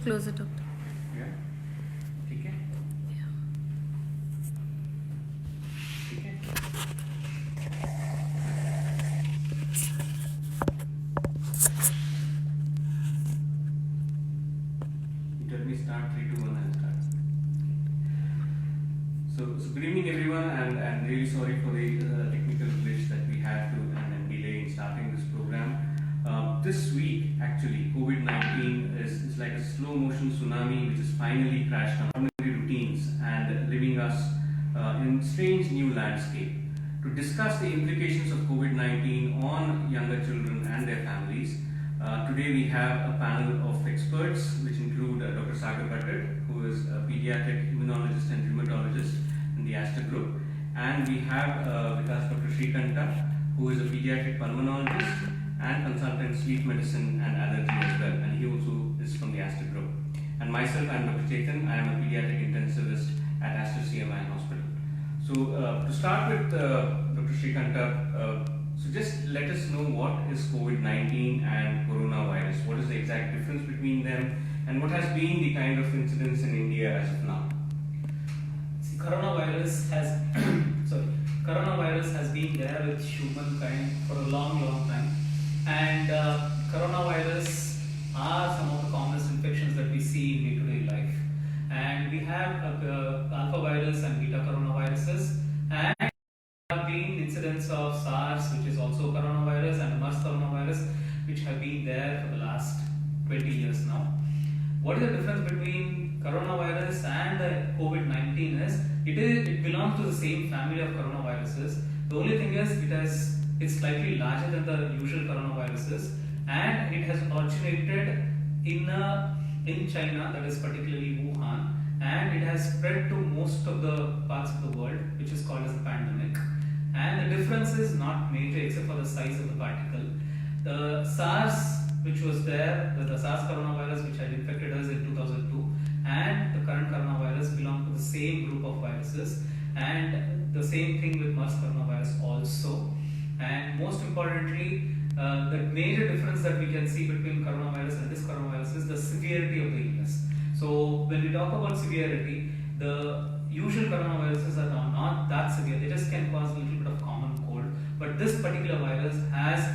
close it, doctor. Yeah. ठीक है. ठीक है. Let me start 3, 2, 1 and start. So good evening everyone, and really sorry for the technical glitch that we had to and delay in starting this program. This week, actually, COVID-19 is like a slow motion tsunami which has finally crashed on ordinary routines and leaving us in strange new landscape. To discuss the implications of COVID-19 on younger children and their families, today we have a panel of experts which include Dr. Sagar Bhattad, who is a pediatric immunologist and rheumatologist in the Aster Group, and we have with us Dr. Srikanta, who is a pediatric pulmonologist and consultant sleep medicine and allergy as well, and he also is from the Aster Group. And myself, I am Dr. Chetan. I am a pediatric intensivist at Aster CMI Hospital. So to start with, Dr. Srikanta, so just let us know what is COVID-19 and coronavirus. What is the exact difference between them, and what has been the kind of incidence in India as of now? See, coronavirus has been there with humankind for a long time, and coronavirus are some of the commonest infections that we see in day-to-day life. And we have alpha virus and beta coronaviruses, and there have been incidents of SARS, which is also coronavirus, and MERS coronavirus, which have been there for the last 20 years now. What is the difference between coronavirus and COVID-19 is it belongs to the same family of coronaviruses. The only thing is it's slightly larger than the usual coronaviruses, and it has originated in China, that is particularly Wuhan, and it has spread to most of the parts of the world, which is called as a pandemic. And the difference is not major except for the size of the particle. The SARS, which was there, the SARS coronavirus, which had infected us in 2002, and the current coronavirus belong to the same group of viruses, and the same thing with MERS coronavirus also. And most importantly, the major difference that we can see between coronavirus and this coronavirus is the severity of the illness. So when we talk about severity, the usual coronaviruses are not that severe. They just can cause a little bit of common cold. But this particular virus has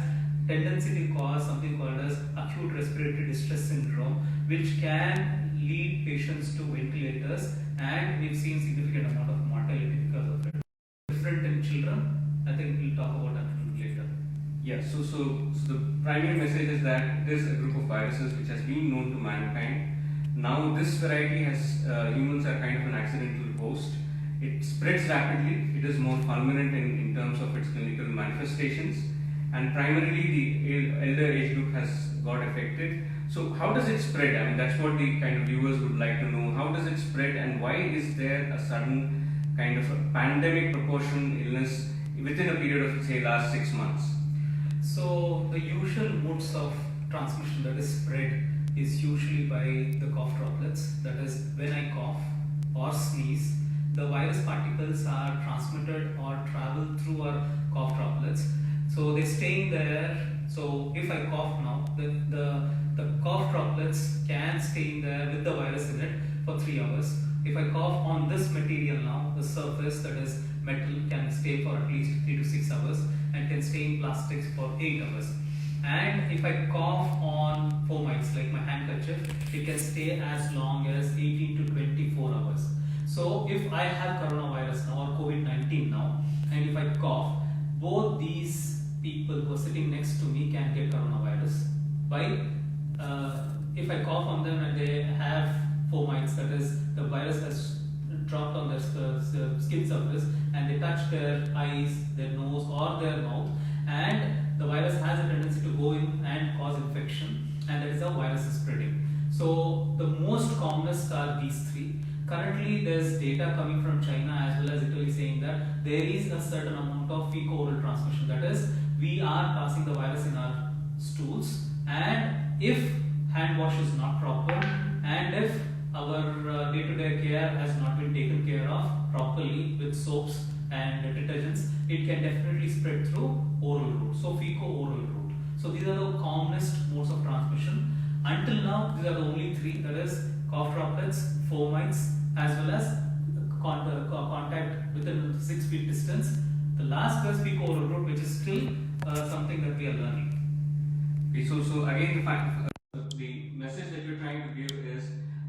tendency to cause something called as acute respiratory distress syndrome, which can lead patients to ventilators, and we've seen significant amount of mortality because of it. Different in children. I think we'll talk about that later. Yeah, so the primary message is that there's a group of viruses which has been known to mankind. Now this variety has, humans are kind of an accidental host. It spreads rapidly, it is more fulminant in terms of its clinical manifestations, and primarily the elder age group has got affected. So how does it spread? I mean, that's what the kind of viewers would like to know. How does it spread, and why is there a sudden kind of a pandemic proportion illness within a period of, say, last 6 months? So the usual modes of transmission that is spread is usually by the cough droplets. That is, when I cough or sneeze, the virus particles are transmitted or travel through our cough droplets. So they stay in there. So if I cough now, the cough droplets can stay in there with the virus in it for 3 hours. If I cough on this material now, the surface, that is metal, can stay for at least 3 to 6 hours, and can stay in plastics for 8 hours. And if I cough on fomites like my handkerchief, it can stay as long as 18 to 24 hours. So if I have coronavirus now or COVID-19 now, and if I cough, both these people who are sitting next to me can get coronavirus. If I cough on them and they have fomites, that is, the virus has dropped on their skin surface, and they touch their eyes, their nose or their mouth, and the virus has a tendency to go in and cause infection, and that is how virus is spreading. So the most commonest are these three. Currently there's data coming from China as well as Italy saying that there is a certain amount of fecal-oral transmission, that is, we are passing the virus in our stools, and if hand wash is not proper, and if our day-to-day care has not been taken care of properly with soaps and detergents, it can definitely spread through oral route, so fecal-oral route. So these are the commonest modes of transmission. Until now, these are the only three, that is cough droplets, fomites, as well as contact within 6 feet distance. The last does be co-root, which is still something that we are learning. Okay, so again, the message that you're trying to give is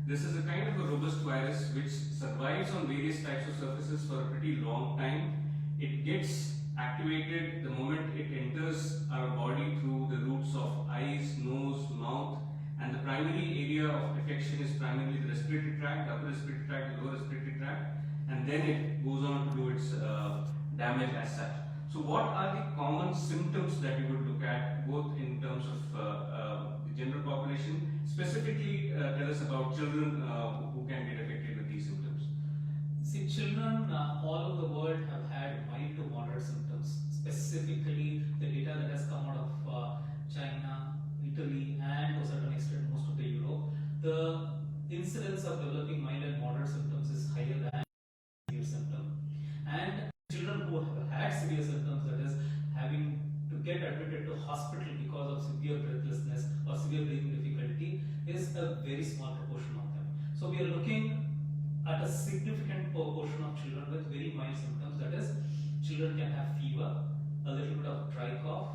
this is a kind of a robust virus which survives on various types of surfaces for a pretty long time. It gets activated the moment it enters our body through the routes of eyes, nose, mouth, and the primary area of affection is primarily the respiratory tract, the upper respiratory tract, the lower respiratory tract, and then it goes on to do its damage as such. So what are the common symptoms that you would look at, both in terms of the general population, specifically tell us about children who can get affected with these symptoms? See, children all over the world have had mild to moderate symptoms. Specifically, the data that has come out of China, Italy, and to a certain extent most of the Europe, the incidence of developing mild and moderate symptoms is higher than severe symptom. And children who have had severe symptoms, that is having to get admitted to hospital because of severe breathlessness or severe breathing difficulty, is a very small proportion of them. So we are looking at a significant proportion of children with very mild symptoms, that is children can have fever, a little bit of dry cough,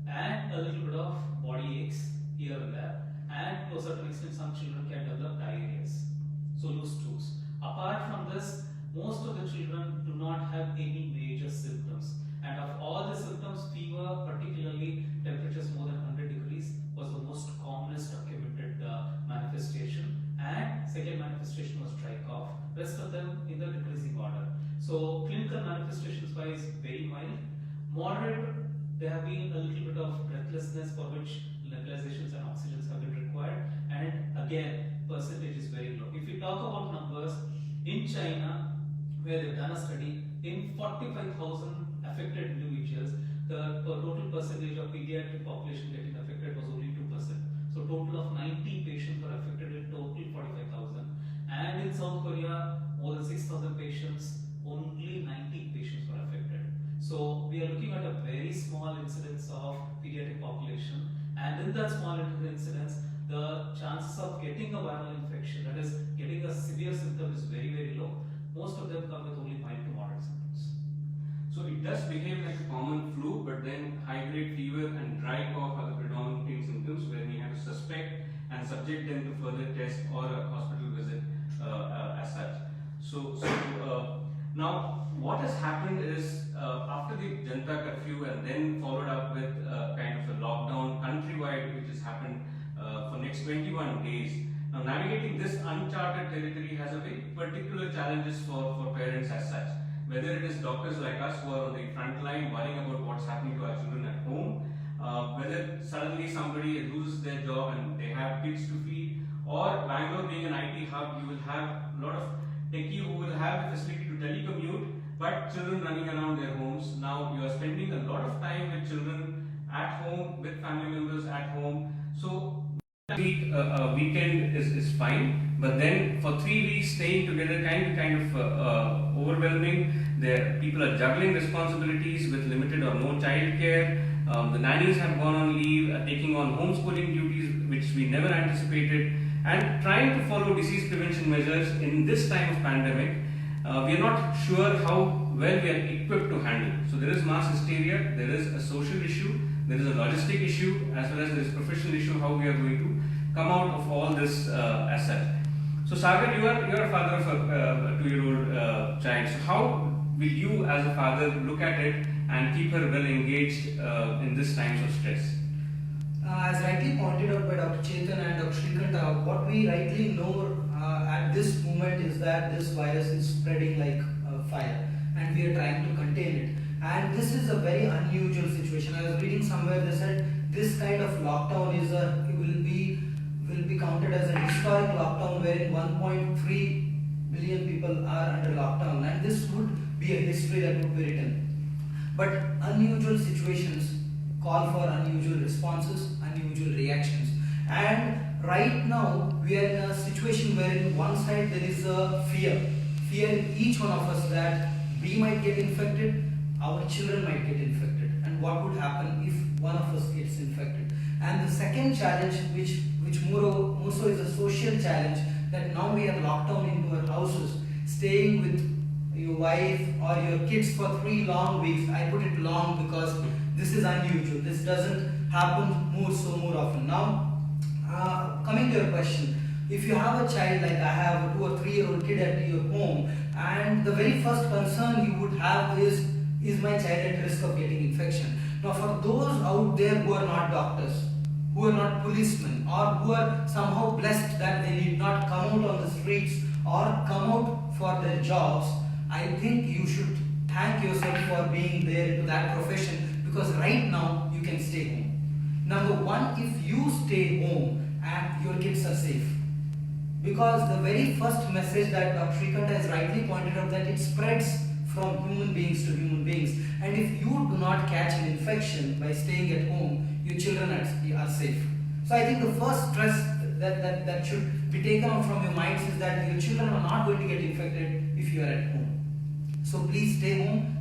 and a little bit of body aches here and there, and to a certain extent some children can develop diarrheas, so loose stools. Apart from this, most of the children do not have any major symptoms, and of all the symptoms, fever, particularly temperatures more than 100 degrees, was the most commonest documented manifestation, and second manifestation was dry cough, rest of them in the decreasing order. So clinical manifestations wise, very mild. Moderate, there have been a little bit of breathlessness for which nebulizations and oxygens have been required, and again percentage is very low. If we talk about numbers, in China, where they've done a study, in 45,000 affected individuals, the total percentage of pediatric population getting affected was only 2%. So total of 90 patients were affected in total 45,000. And in South Korea, more than 6,000 patients, only 19 patients were affected. So we are looking at a very small incidence of pediatric population, and in that small incidence, the chances of getting a viral infection, that is getting a severe symptom, is very, very low. Most of them come with only mild to moderate symptoms. So it does behave like a common flu, but then high-grade fever and dry cough are the predominating symptoms where we have to suspect and subject them to further test or a hospital visit as such. So now what has happened is after the Janata curfew and then followed up with kind of a lockdown countrywide, which has happened for next 21 days. Now navigating this uncharted territory has a very particular challenges for parents as such. Whether it is doctors like us who are on the front line worrying about what's happening to our children at home, whether suddenly somebody loses their job and they have kids to feed, or Bangalore being an IT hub, you will have a lot of techie who will have the facility to telecommute, but children running around their homes. Now you are spending a lot of time with children at home, with family members at home. So weekend is fine, but then for 3 weeks staying together kind of overwhelming. There people are juggling responsibilities with limited or no childcare. The nannies have gone on leave, taking on homeschooling duties which we never anticipated, and trying to follow disease prevention measures in this time of pandemic. We are not sure how well we are equipped to handle. So there is mass hysteria, there is a social issue, there is a logistic issue, as well as there is a professional issue, how we are going to come out of all this as such. So Sagar, you are a father of a 2-year-old child. So how will you as a father look at it and keep her well engaged in this times of stress? As rightly pointed out by Dr. Chetan and Dr. Shrikant, what we rightly know at this moment is that this virus is spreading like fire, and we are trying to contain it. And this is a very unusual situation. I was reading somewhere they said this kind of lockdown will be counted as a historic lockdown, wherein 1.3 billion people are under lockdown, and this would be a history that would be written. But unusual situations call for unusual responses, unusual reactions. And right now we are in a situation where in one side there is a fear in each one of us that we might get infected, our children might get infected, and what would happen if one of us gets infected. And the second challenge, which more so is a social challenge, that now we are locked down into our houses, staying with your wife or your kids for 3 long weeks. I put it long because this is unusual. This doesn't happen more often. Now, coming to your question, if you have a child, like I have a 2 or 3 year old kid at your home, and the very first concern you would have is my child at risk of getting infection? Now, for those out there who are not doctors, who are not policemen, or who are somehow blessed that they need not come out on the streets or come out for their jobs, I think you should thank yourself for being there into that profession, because right now you can stay home. Number one, if you stay home and your kids are safe, because the very first message that Dr. Shrikanta has rightly pointed out, that it spreads from human beings to human beings, and if you do not catch an infection by staying at home, your children are safe. So I think the first stress that should be taken out from your minds is that your children are not going to get infected if you are at home. So please stay home.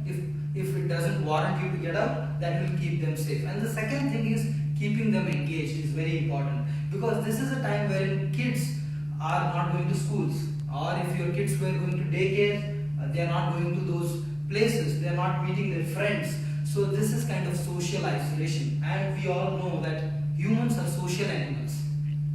If it doesn't warrant you to get out, that will keep them safe. And the second thing is keeping them engaged is very important, because this is a time wherein kids are not going to schools, or if your kids were going to daycare, they are not going to those places, they are not meeting their friends. So this is kind of social isolation, and we all know that humans are social animals.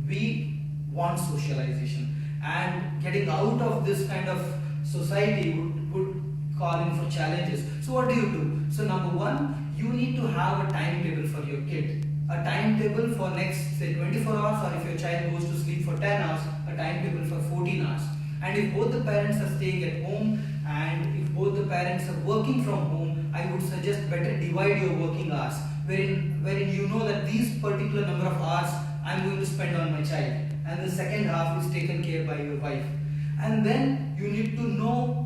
We want socialization, and getting out of this kind of society would call in for challenges. So what do? So number one, you need to have a timetable for your kid. A timetable for next, say, 24 hours, or if your child goes to sleep for 10 hours, a timetable for 14 hours. And if both the parents are staying at home, and if both the parents are working from home, I would suggest better divide your working hours, wherein you know that these particular number of hours I'm going to spend on my child, and the second half is taken care by your wife. And then you need to know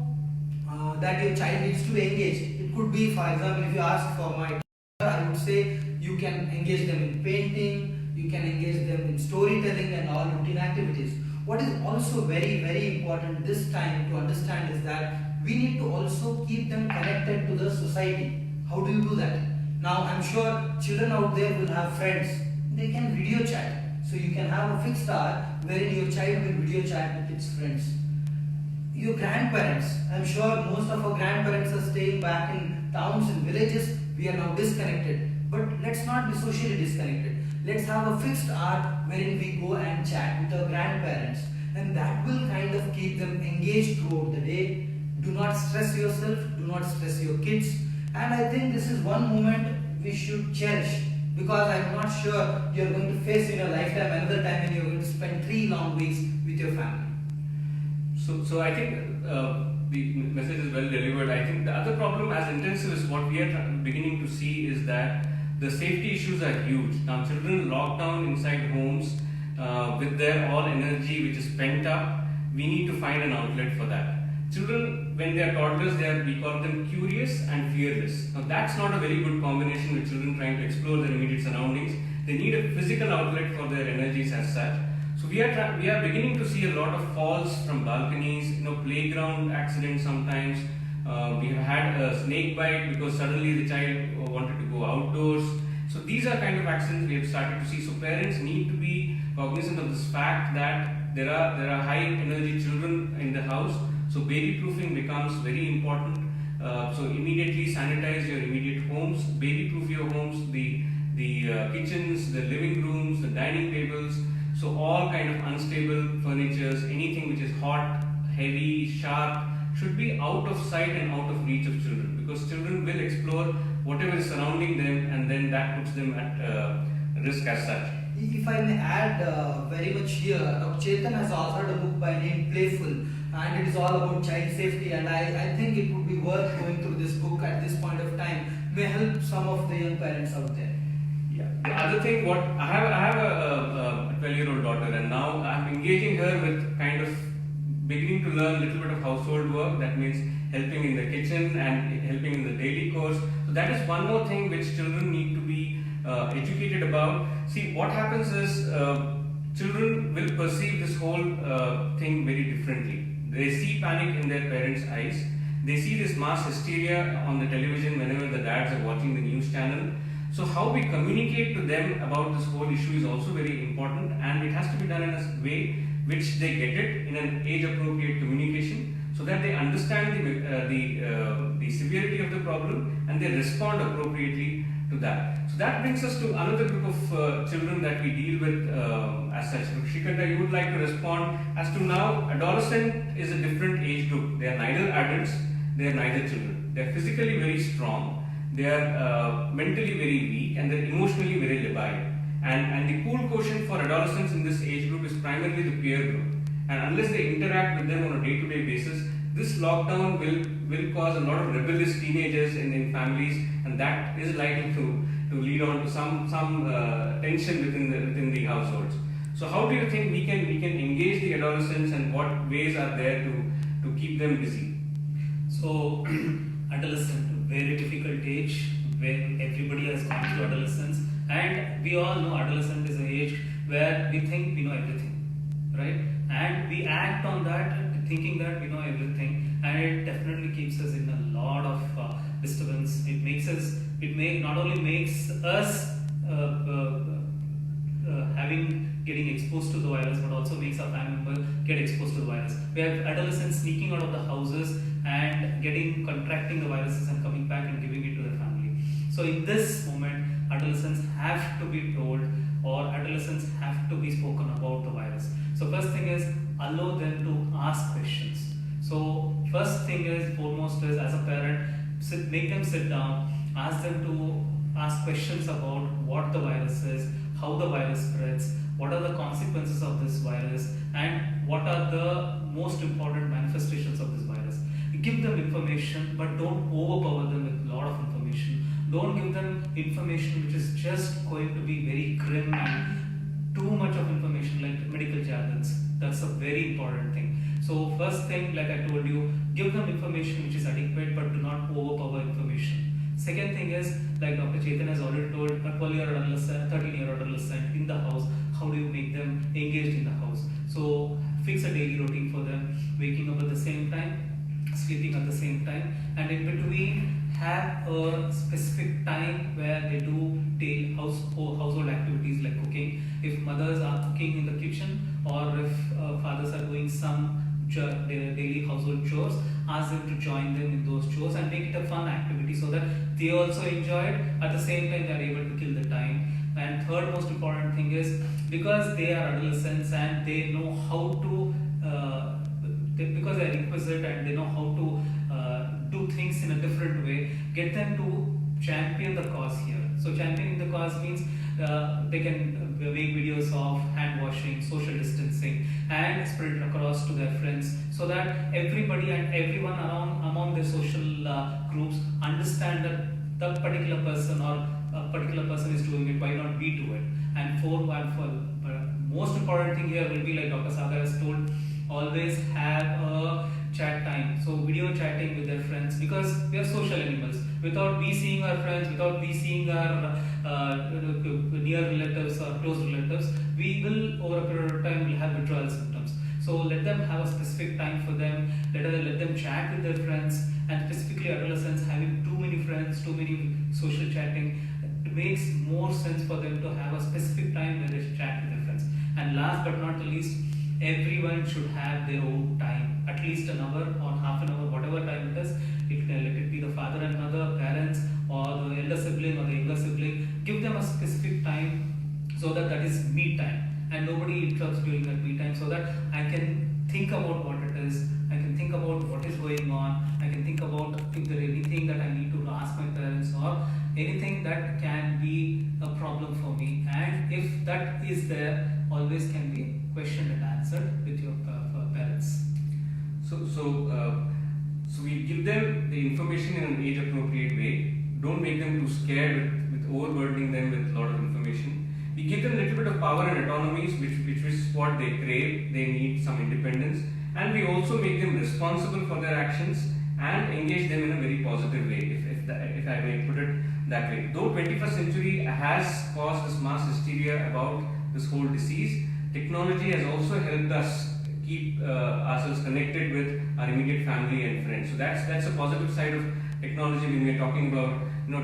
that your child needs to engage. It could be, for example, if you ask for my, I would say you can engage them in painting, you can engage them in storytelling and all routine activities. What is also very important this time to understand is that we need to also keep them connected to the society. How do you do that? Now, I'm sure children out there will have friends. They can video chat. So you can have a fixed hour wherein your child will video chat with its friends. Your grandparents, I'm sure most of our grandparents are staying back in towns and villages. We are now disconnected. But let's not be socially disconnected. Let's have a fixed hour wherein we go and chat with our grandparents, and that will kind of keep them engaged throughout the day. Do not stress yourself, do not stress your kids. And I think this is one moment we should cherish, because I'm not sure you're going to face in your lifetime another time when you're going to spend 3 long weeks with your family. So I think the message is well delivered. I think the other problem, as intensive as what we are beginning to see, is that the safety issues are huge. Now, children locked down inside homes with their all energy which is pent up, we need to find an outlet for that. Children, when they are toddlers, we call them curious and fearless. Now, that's not a very good combination with children trying to explore their immediate surroundings. They need a physical outlet for their energies as such. So we are beginning to see a lot of falls from balconies, playground accidents sometimes. We have had a snake bite because suddenly the child wanted to go outdoors. So these are kind of accidents we have started to see. So parents need to be cognizant of this fact that there are high energy children in the house. So baby proofing becomes very important. So immediately sanitize your immediate homes, baby proof your homes, the kitchens, the living rooms, the dining tables. So all kind of unstable furnitures, anything which is hot, heavy, sharp, should be out of sight and out of reach of children, because children will explore whatever is surrounding them, and then that puts them at risk as such. If I may add very much here, Dr. Chetan has authored a book by name Playful, and it is all about child safety, and I think it would be worth going through this book at this point of time. May help some of the young parents out there. Yeah. The other thing, I have a 12-year-old daughter, and now I'm engaging her with kind of beginning to learn a little bit of household work. That means helping in the kitchen and helping in the daily course. So that is one more thing which children need to be educated about. See, what happens is children will perceive this whole thing very differently. They see panic in their parents' eyes. They see this mass hysteria on the television whenever the dads are watching the news channel. So how we communicate to them about this whole issue is also very important, and it has to be done in a way which they get it in an age-appropriate communication, so that they understand the severity of the problem and they respond appropriately to that. So that brings us to another group of children that we deal with as such. Shrikanta, you would like to respond as to now adolescent is a different age group. They are neither adults, they are neither children. They are physically very strong, they are mentally very weak, and they are emotionally very labile. And the cool quotient for adolescents in this age group is primarily the peer group. And unless they interact with them on a day-to-day basis, this lockdown will cause a lot of rebellious teenagers in families, and that is likely to lead on to some tension within the households. So how do you think we can engage the adolescents, and what ways are there to keep them busy? So, adolescent, very difficult age when everybody has gone through adolescence, and we all know adolescent is an age where we think we know everything, right? And we act on that thinking that we know everything, and it definitely keeps us in a lot of disturbance. It not only makes us getting exposed to the virus, but also makes our family member get exposed to the virus. We have adolescents sneaking out of the houses and contracting the viruses and coming back and giving it to their family. So in this moment, adolescents have to be told, or adolescents have to be spoken about the virus. So first thing is, allow them to ask questions. So first thing is, foremost is, as a parent, make them sit down, ask them to ask questions about what the virus is, how the virus spreads, what are the consequences of this virus, and what are the most important manifestations of this virus. Give them information, but don't overpower them with a lot of information. Don't give them information which is just going to be very grim and too much of information like medical jargons. That's a very important thing. So first thing, like I told you, give them information which is adequate, but do not overpower information. Second thing is, like Dr. Chetan has already told, a 12-year adolescent, 13-year adolescent in the house, how do you make them engaged in the house? So fix a daily routine for them, waking up at the same time, sleeping at the same time, and in between have a specific time where they do household activities like cooking. If mothers are cooking in the kitchen, or if fathers are doing some daily household chores, ask them to join them in those chores and make it a fun activity so that they also enjoy it. At the same time, they are able to kill the time. And third most important thing is, because they are adolescents and they know how to because they are inquisitive and they know how to do things in a different way, get them to champion the cause here. So championing the cause means they can make videos of hand washing, social distancing, and spread it across to their friends, so that everybody and everyone among their social groups understand that the particular person or a particular person is doing it, why not we do it? And most important thing here will be, like Dr. Sagar has told, always have a chat time. So video chatting with their friends, because we are social animals. Without we seeing our friends, without we seeing our near relatives or close relatives, we will over a period of time will have withdrawal symptoms. So let them have a specific time for them. Let them chat with their friends, and specifically adolescents having too many friends, too many social chatting. It makes more sense for them to have a specific time where they chat with their friends. And last but not the least, everyone should have their own time, at least an hour or half an hour, whatever time it is. Let it be the father and mother, parents, or the elder sibling or the younger sibling. Give them a specific time so that is me time, and nobody interrupts during that me time, so that I can think about what it is, I can think about what is going on, I can think about if there is anything that I need to ask my parents, or anything that can be a problem for me. And if that is there, always can be questioned and answered with your parents. So we give them the information in an age-appropriate way. Don't make them too scared with overburdening them with a lot of information. We give them a little bit of power and autonomies, which is what they crave. They need some independence, and we also make them responsible for their actions and engage them in a very positive way, if I may put it that way. Though 21st century has caused this mass hysteria about this whole disease, technology has also helped us keep ourselves connected with our immediate family and friends. So that's a positive side of technology when we are talking about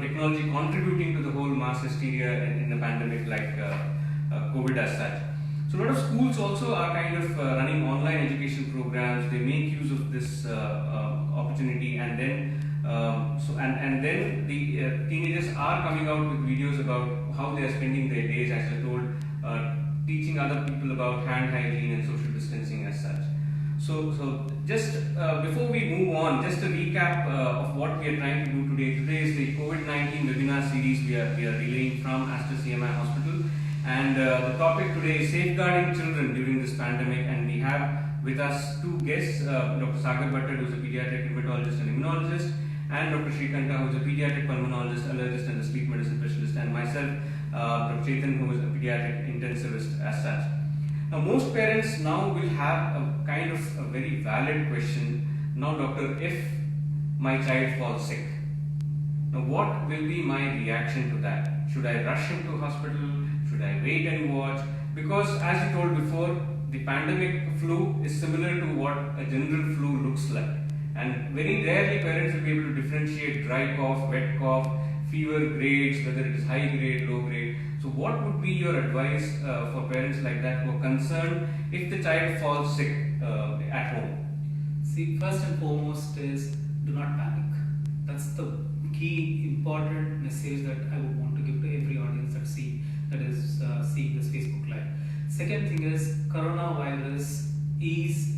technology contributing to the whole mass hysteria in a pandemic like COVID as such. So a lot of schools also are kind of running online education programs. They make use of this opportunity, and then and then the teenagers are coming out with videos about how they are spending their days, as I told, teaching other people about hand hygiene and social distancing as such. So just before we move on, just a recap of what we are trying to do today. Today is the COVID-19 webinar series we are relaying from Aster CMI Hospital, and the topic today is safeguarding children during this pandemic, and we have with us two guests, Dr. Sagar Bhattar, who is a pediatric rheumatologist and immunologist, and Dr. Shrikanta, who is a pediatric pulmonologist, allergist and a sleep medicine specialist, and myself, Dr. Chetan, who is a pediatric intensivist as such. Now, most parents now will have a kind of a very valid question. Now, doctor, if my child falls sick, now what will be my reaction to that? Should I rush him to hospital? Should I wait and watch? Because as you told before, the pandemic flu is similar to what a general flu looks like. And very rarely parents will be able to differentiate dry cough, wet cough, fever grades, whether it is high grade, low grade. So what would be your advice for parents like that who are concerned if the child falls sick at home? See, first and foremost is do not panic. That's the key important message that I would want to give to every audience that is seeing this Facebook Live. Second thing is coronavirus is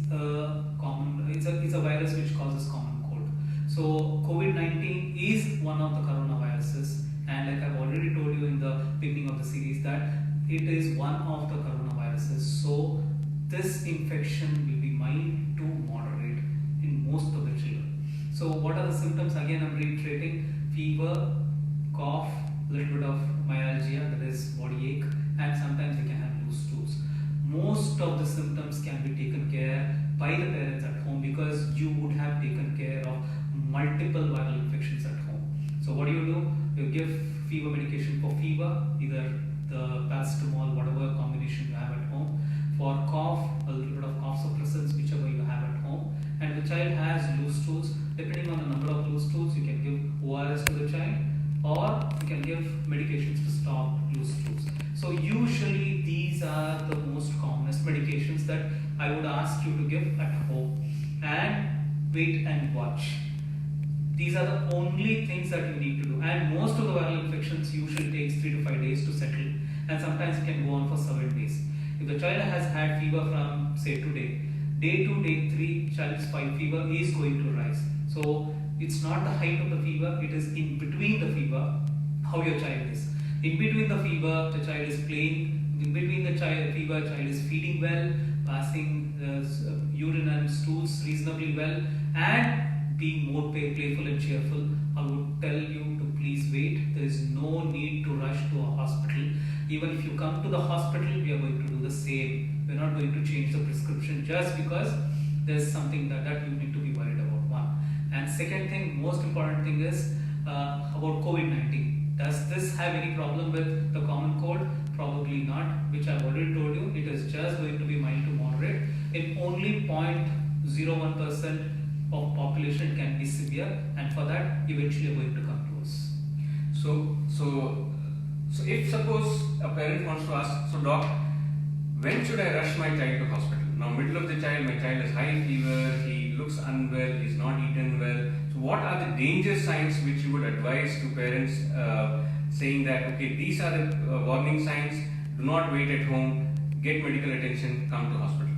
it's a virus which causes common cold. So COVID-19 is one of the coronaviruses, and like I've already told you in the beginning of the series that it is one of the coronaviruses. So this infection will be mild to moderate in most of the children. So what are the symptoms? Again, I'm reiterating: fever, cough, little bit of myalgia, that is body ache, and sometimes they can have loose stools. Most of the symptoms can be taken care by the parents at home because you would have taken care of multiple viral infections at home. So what do? You give fever medication for fever, either the paracetamol, whatever combination you have at home. For cough, a little bit of cough suppressants, whichever you have at home. And if the child has loose stools, depending on the number of loose stools, you can give ORS to the child, or you can give medications to stop loose stools. So usually these are the most commonest medications that I would ask you to give at home, and wait and watch. These are the only things that you need to do, and most of the viral infections usually takes 3 to 5 days to settle, and sometimes it can go on for 7 days. If the child has had fever from say today, day 2, day 3, child's fever is going to rise. So it's not the height of the fever, it is in between the fever, how your child is. In between the fever, the child is playing. In between the fever, child is feeding well, passing urine and stools reasonably well, and being more playful and cheerful. I would tell you to please wait. There is no need to rush to a hospital. Even if you come to the hospital, we are going to do the same. We are not going to change the prescription just because there is something that you need to be worried about. One. And second thing, most important thing is about COVID-19. Does this have any problem with the common cold? Probably not, which I've already told you. It is just going to be mild to moderate. In only 0.01% of population can be severe, and for that, eventually going to come to us. So if suppose a parent wants to ask, so doc, when should I rush my child to hospital? Now, middle of the child, my child has high fever, he looks unwell, he's not eaten well. So what are the danger signs which you would advise to parents saying that, okay, these are the warning signs, do not wait at home, get medical attention, come to hospital?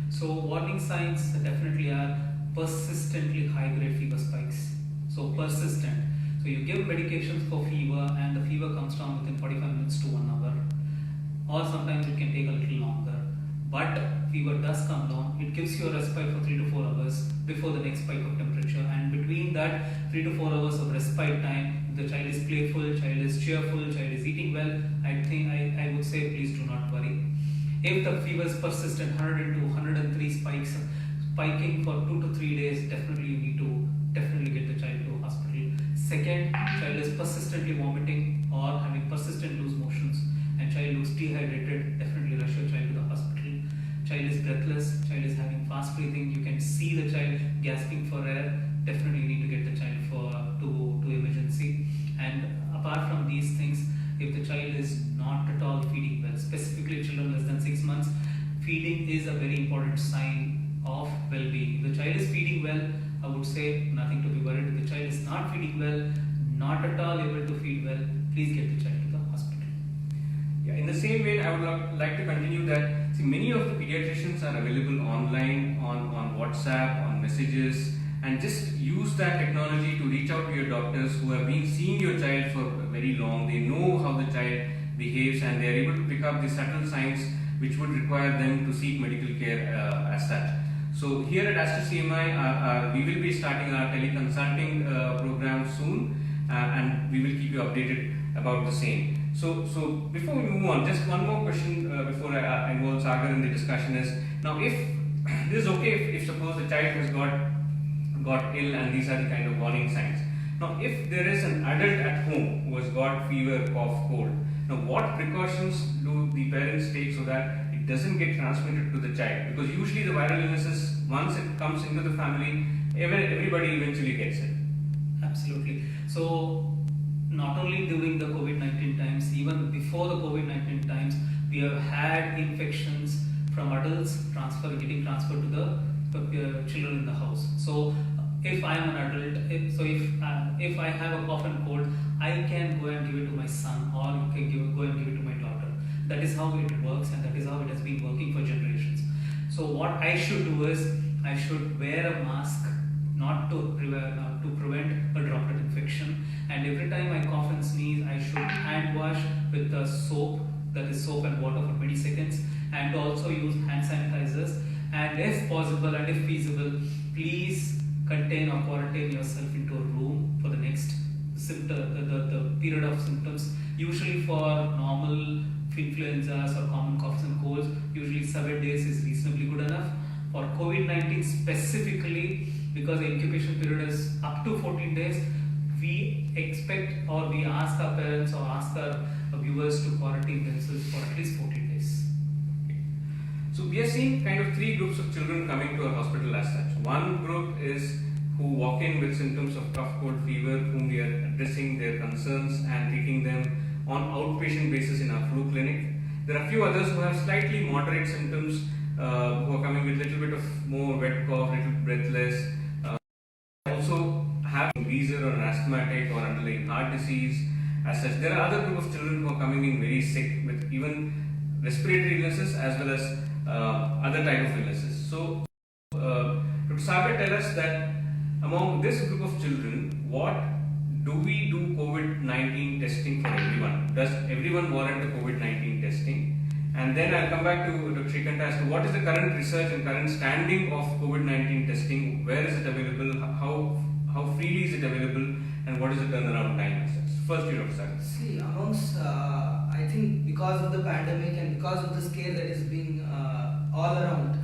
So warning signs definitely are persistently high-grade fever spikes. So persistent. So you give medications for fever and the fever comes down within 45 minutes to 1 hour, or sometimes it can take a little longer. But fever does come down, it gives you a respite for 3 to 4 hours before the next spike of temperature, and between that 3 to 4 hours of respite time, the child is playful, child is cheerful, child is eating well, I would say please do not worry. If the fever is persistent, 102, 103 spikes, spiking for 2 to 3 days, definitely you need to get the child to hospital. Second, child is persistently vomiting or having persistent loose motions, and child looks dehydrated, definitely rush your child to the hospital. child is breathless, child is having fast breathing, you can see the child gasping for air, definitely you need to get the child to emergency. And apart from these things, if the child is not at all feeding well, specifically children less than 6 months, feeding is a very important sign of well-being. If the child is feeding well, I would say nothing to be worried. If the child is not feeding well, not at all able to feed well, please get the child to the hospital. Yeah, in the same way, I would like to continue that. See, many of the pediatricians are available online, on WhatsApp, on messages, and just use that technology to reach out to your doctors who have been seeing your child for very long. They know how the child behaves, and they are able to pick up the subtle signs which would require them to seek medical care as such. So here at Aster CMI, we will be starting our teleconsulting program soon, and we will keep you updated about the same. So before we move on, just one more question before I involve Sagar in the discussion is, now if this is okay if suppose the child has got ill and these are the kind of warning signs. Now if there is an adult at home who has got fever, cough, cold, now what precautions do the parents take so that it doesn't get transmitted to the child? Because usually the viral illnesses, once it comes into the family, everybody eventually gets it. Absolutely. So not only during the COVID-19 times, even before the COVID-19 times, we have had infections from adults getting transferred to the children in the house. So if I am an adult, if I have a cough and cold, I can go and give it to my son, or you can go and give it to my daughter. That is how it works, and that is how it has been working for generations. So what I should do is, I should wear a mask, not to prevent a droplet infection, and every time I cough and sneeze, I should hand wash with the soap, that is soap and water, for 20 seconds, and also use hand sanitizers. And if possible and if feasible, please contain or quarantine yourself into a room for the next the period of symptoms. Usually for normal influenzas or common coughs and colds, usually 7 days is reasonably good enough. For COVID-19 specifically, because the incubation period is up to 14 days, we expect, or we ask our parents or ask our viewers to quarantine themselves for at least 14 days. So we are seeing kind of 3 groups of children coming to our hospital as such. One group is who walk in with symptoms of cough, cold, fever, whom we are addressing their concerns and treating them on outpatient basis in our flu clinic. There are a few others who have slightly moderate symptoms, who are coming with a little bit of more wet cough, little breathless. Also have a wheezer or an asthmatic or underlying heart disease. As such, there are other group of children who are coming in very sick with even respiratory illnesses as well as other type of illnesses. So, could Sagar tell us that among this group of children, what do we do COVID-19 testing for everyone? Does everyone warrant the COVID-19 testing? And then I'll come back to Dr. Shrikanta as to what is the current research and current standing of COVID-19 testing, where is it available, how freely is it available, and what is the turnaround time? First, you Dr. Sagar. See, amongst, I think because of the pandemic and because of the scare that is being all around,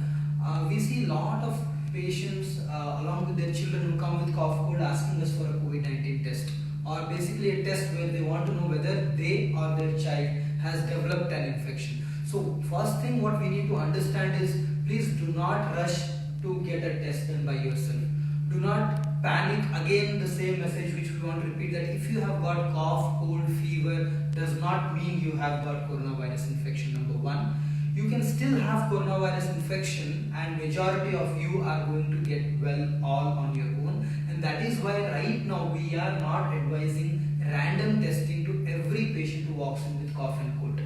we see a lot of patients along with their children who come with cough cold asking us for a COVID-19 test, or basically a test where they want to know whether they or their child has developed an infection. So first thing what we need to understand is, please do not rush to get a test done by yourself. Do not panic. Again, the same message which we want to repeat, that if you have got cough, cold, fever, does not mean you have got coronavirus infection, number one. You can still have coronavirus infection and majority of you are going to get well all on your own, and that is why right now we are not advising random testing to every patient who walks in with cough and cold.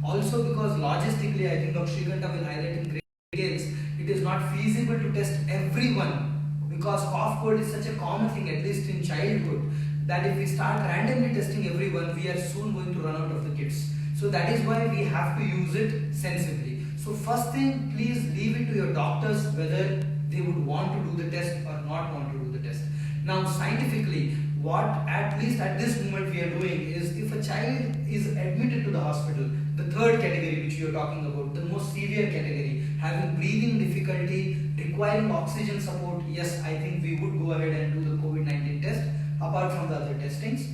Also because logistically, I think Dr. Shrikanta will highlight in great details, it is not feasible to test everyone, because cough cold is such a common thing, at least in childhood, that if we start randomly testing everyone, we are soon going to run out of the kits. So that is why we have to use it sensibly. So first thing, please leave it to your doctors whether they would want to do the test or not want to do the test. Now scientifically, what at least at this moment we are doing is, if a child is admitted to the hospital, the third category which you are talking about, the most severe category, having breathing difficulty, requiring oxygen support, yes, I think we would go ahead and do the COVID-19 test apart from the other testings.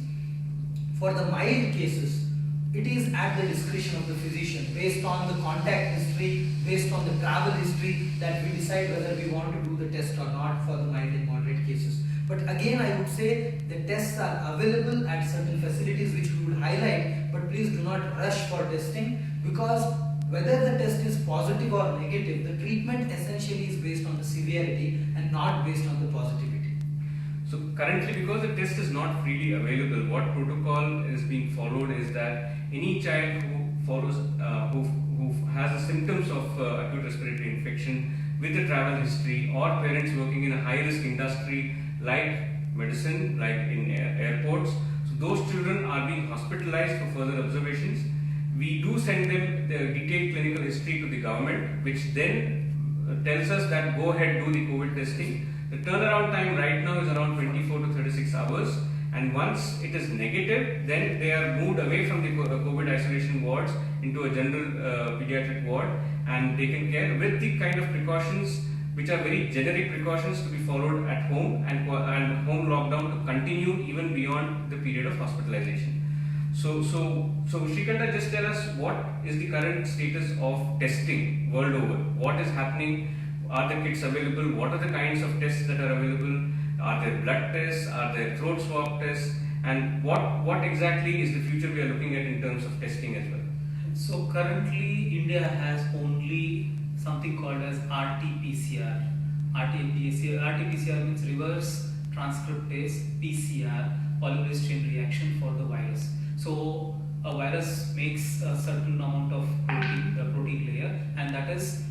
For the mild cases, it is at the discretion of the physician based on the contact history, based on the travel history, that we decide whether we want to do the test or not for the mild and moderate cases. But again, I would say the tests are available at certain facilities which we would highlight, but please do not rush for testing, because whether the test is positive or negative, the treatment essentially is based on the severity and not based on the positivity. So currently, because the test is not freely available, what protocol is being followed is that any child who has the symptoms of acute respiratory infection with a travel history, or parents working in a high risk industry like medicine, like in airports, so those children are being hospitalized for further observations. We do send them the detailed clinical history to the government, which then tells us that go ahead, do the COVID testing. The turnaround time right now is around 24 to 36 hours, and once it is negative, then they are moved away from the COVID isolation wards into a general pediatric ward and taken care with the kind of precautions which are very generic precautions to be followed at home, and home lockdown to continue even beyond the period of hospitalization. So Shrikanta, just tell us what is the current status of testing world over? What is happening? Are the kits available? What are the kinds of tests that are available? Are there blood tests? Are there throat swab tests? And what exactly is the future we are looking at in terms of testing as well? So currently India has only something called as RT-PCR. RT-PCR means reverse transcriptase PCR, polymerase chain reaction for the virus. So a virus makes a certain amount of protein, the protein layer, and that is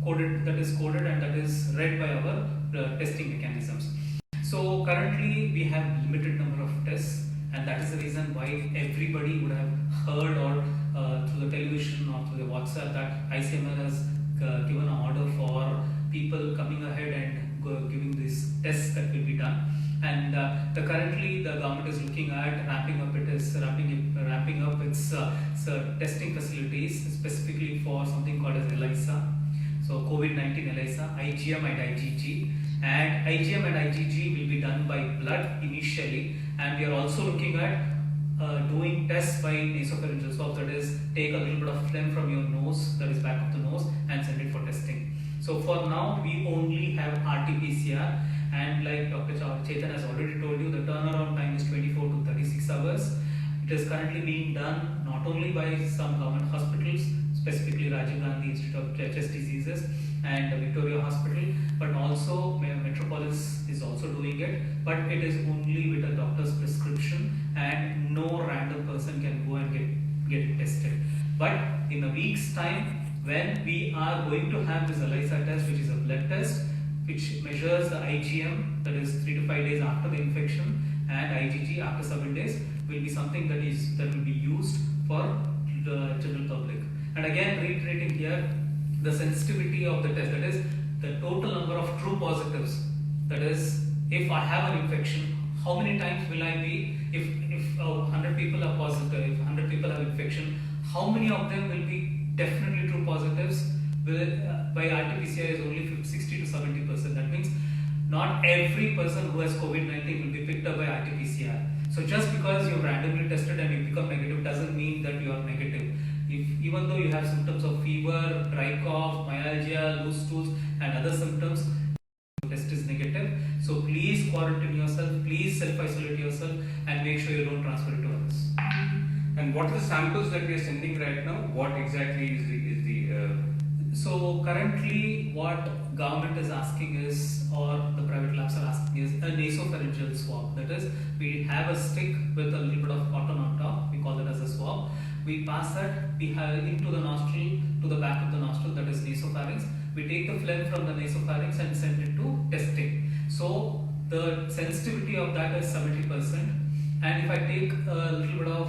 coded and that is read by our testing mechanisms. So currently we have limited number of tests, and that is the reason why everybody would have heard, or through the television or through the WhatsApp, that ICMR has given an order for people coming ahead and giving these tests that will be done. And currently the government is looking at ramping up its testing facilities, specifically for something called as ELISA. So COVID-19 ELISA, IgM and IgG. And IgM and IgG will be done by blood initially, and we are also looking at doing tests by nasopharyngeal swab, that is, take a little bit of phlegm from your nose, that is back of the nose, and send it for testing. So for now we only have RT-PCR, and like Dr. Chetan has already told you, the turnaround time is 24 to 36 hours. It is currently being done not only by some government hospitals, specifically Rajiv Gandhi Institute of Chest Diseases and Victoria Hospital, but also Metropolis is also doing it, but it is only with a doctor's prescription, and no random person can go and get it tested. But in a week's time, when we are going to have this ELISA test, which is a blood test, which measures the IgM, that is 3 to 5 days after the infection, and IgG after 7 days, will be something that will be used for the general public. And again, reiterating here, the sensitivity of the test, that is the total number of true positives, that is, if I have an infection, how many times will I be, if 100 people are positive, if 100 people have infection, how many of them will be definitely true positives? By RT-PCR is only 60 to 70%. That means not every person who has COVID-19 will be picked up by RT-PCR. So just because you randomly tested and you become negative doesn't mean that you are negative. Even though you have symptoms of fever, dry cough, myalgia, loose stools and other symptoms, the test is negative. So please quarantine yourself, please self-isolate yourself, and make sure you don't transfer it to others. And what are the samples that we are sending right now? What exactly is the So currently what government is asking is, or the private labs are asking, is a nasopharyngeal swab. That is, we have a stick with a little bit of cotton on top, we call it as a swab. We pass that into the nostril, to the back of the nostril, that is nasopharynx. We take the phlegm from the nasopharynx and send it to testing. So the sensitivity of that is 70%. And if I take a little bit of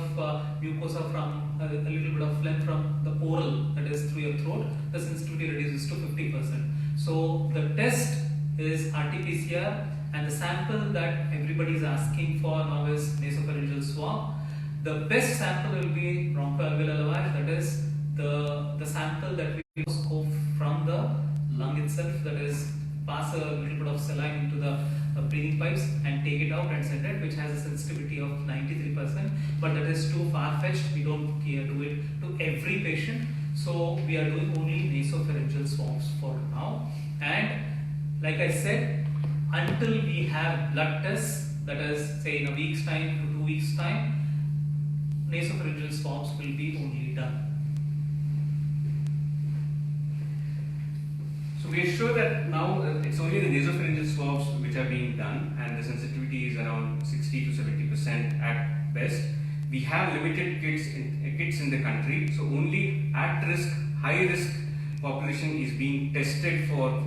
mucosa from a little bit of phlegm from the oral, that is through your throat, the sensitivity reduces to 50%. So the test is RT-PCR, and the sample that everybody is asking for now is nasopharyngeal swab. The best sample will be bronchoalveolar lavage, that is the sample that we scope from the lung itself, that is pass a little bit of saline into the breathing pipes and take it out and send it, which has a sensitivity of 93%, but that is too far-fetched. We don't do it to every patient, so we are doing only nasopharyngeal swabs for now. And like I said, until we have blood tests, that is say in a week's time to 2 weeks' time, nasopharyngeal swabs will be only done. So we are sure that now it's only the nasopharyngeal swabs which are being done, and the sensitivity is around 60 to 70% at best. We have limited kits in the country, so only at-risk, high-risk population is being tested for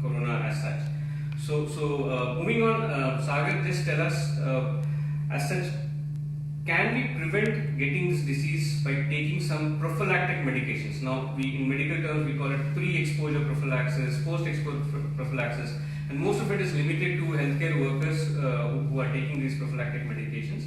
corona as such. So moving on, Sagar, just tell us as such, can we prevent getting this disease by taking some prophylactic medications? Now, in medical terms, we call it pre-exposure prophylaxis, post-exposure prophylaxis, and most of it is limited to healthcare workers who are taking these prophylactic medications.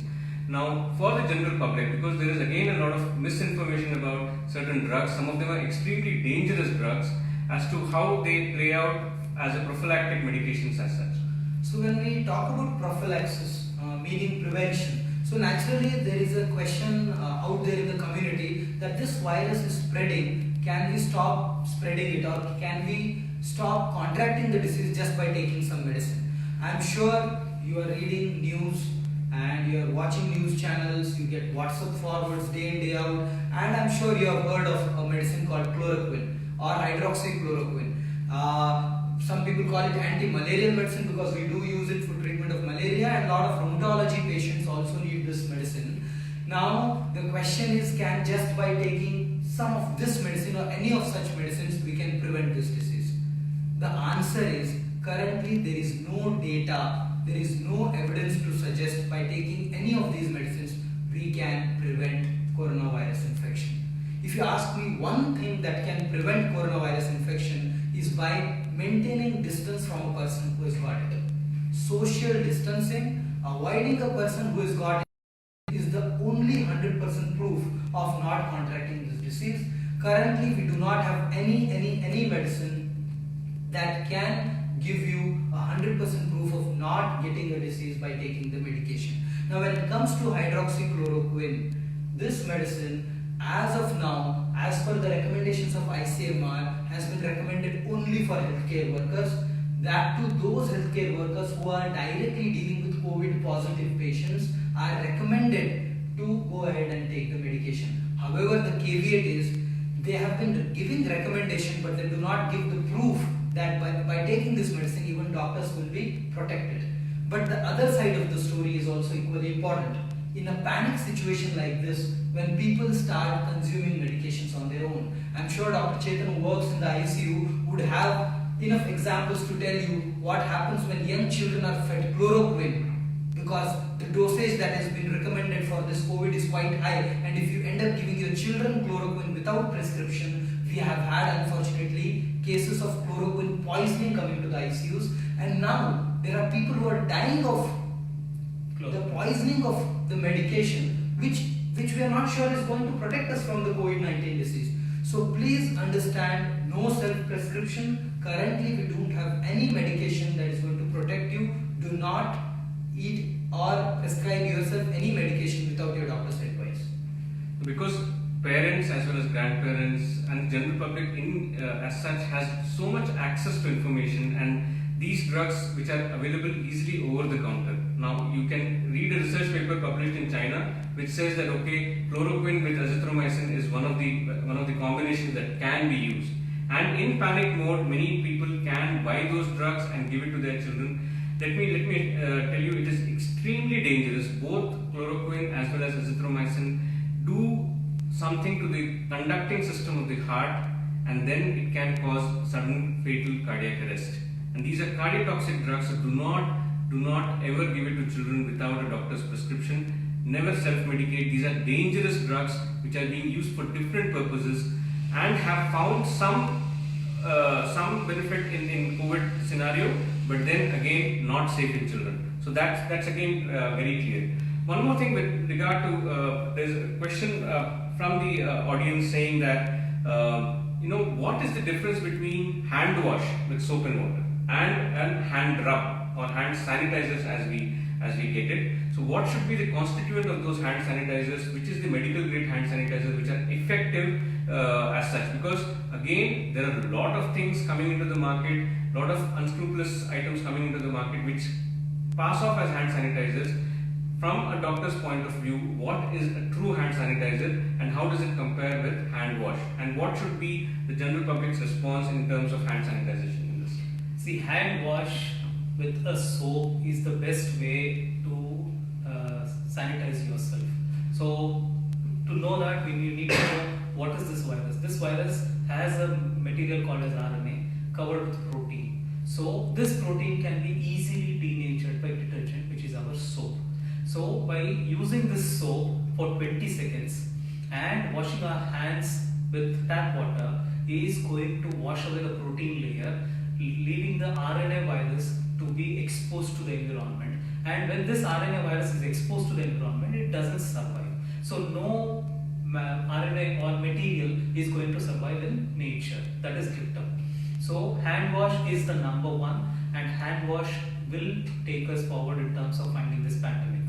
Now, for the general public, because there is again a lot of misinformation about certain drugs, some of them are extremely dangerous drugs, as to how they play out as a prophylactic medications as such. So when we talk about prophylaxis, meaning prevention, so naturally there is a question out there in the community that this virus is spreading. Can we stop spreading it, or can we stop contracting the disease just by taking some medicine? I'm sure you are reading news and you are watching news channels, you get WhatsApp forwards day in day out, and I'm sure you have heard of a medicine called chloroquine or hydroxychloroquine. Some people call it anti-malarial medicine because we do use it for treatment of malaria, and a lot of rheumatology patients also need this medicine. Now the question is, can just by taking some of this medicine or any of such medicines we can prevent this disease? The answer is, currently there is no data, there is no evidence to suggest by taking any of these medicines we can prevent coronavirus infection. If you ask me, one thing that can prevent coronavirus infection is by maintaining distance from a person who has got it. Social distancing, avoiding a person who has got it, is the only 100% proof of not contracting this disease. Currently, we do not have any medicine that can give you 100% proof of not getting a disease by taking the medication. Now, when it comes to hydroxychloroquine, this medicine, as of now, as per the recommendations of ICMR, has been recommended only for healthcare workers. That to those healthcare workers who are directly dealing with COVID positive patients are recommended to go ahead and take the medication. However, the caveat is they have been giving recommendation, but they do not give the proof that by taking this medicine even doctors will be protected. But the other side of the story is also equally important. In a panic situation like this, when people start consuming medications on their own, I'm sure Dr. Chetan, who works in the ICU, would have enough examples to tell you what happens when young children are fed chloroquine, because the dosage that has been recommended for this COVID is quite high, and if you end up giving your children chloroquine without prescription, we have had unfortunately cases of chloroquine poisoning coming to the ICUs, and now there are people who are dying of the poisoning of the medication, which we are not sure is going to protect us from the COVID-19 disease. So please understand, no self-prescription. Currently we don't have any medication that is going to protect you. Do not eat or prescribe yourself any medication without your doctor's advice. Because parents as well as grandparents and the general public as such has so much access to information, and these drugs which are available easily over the counter. Now you can read a research paper published in China which says that chloroquine with azithromycin is one of the combinations that can be used. And in panic mode, many people can buy those drugs and give it to their children. Let me tell you, it is extremely dangerous. Both chloroquine as well as azithromycin do something to the conducting system of the heart, and then it can cause sudden fatal cardiac arrest. And these are cardiotoxic drugs, so do not ever give it to children without a doctor's prescription. Never self-medicate. These are dangerous drugs which are being used for different purposes and have found some benefit in COVID scenario, but then again not safe in children. So that's again very clear. One more thing with regard to there's a question from the audience saying that what is the difference between hand wash with soap and water and hand rub or hand sanitizers as we get it. So what should be the constituent of those hand sanitizers, which is the medical grade hand sanitizers which are effective as such? Because again, there are a lot of things coming into the market, lot of unscrupulous items coming into the market which pass off as hand sanitizers. From a doctor's point of view, what is a true hand sanitizer and how does it compare with hand wash? And what should be the general public's response in terms of hand sanitization in this? See, hand wash with a soap is the best way to sanitize yourself. So, to know that, we need to know what is this virus. This virus has a material called as RNA covered with protein. So, this protein can be easily denatured by detergent, which is our soap. So, by using this soap for 20 seconds and washing our hands with tap water is going to wash away the protein layer, leaving the RNA virus to be exposed to the environment. And when this RNA virus is exposed to the environment, it doesn't survive. So, no RNA or material is going to survive in nature. That is kept up. So, hand wash is the number one, and hand wash will take us forward in terms of finding this pandemic.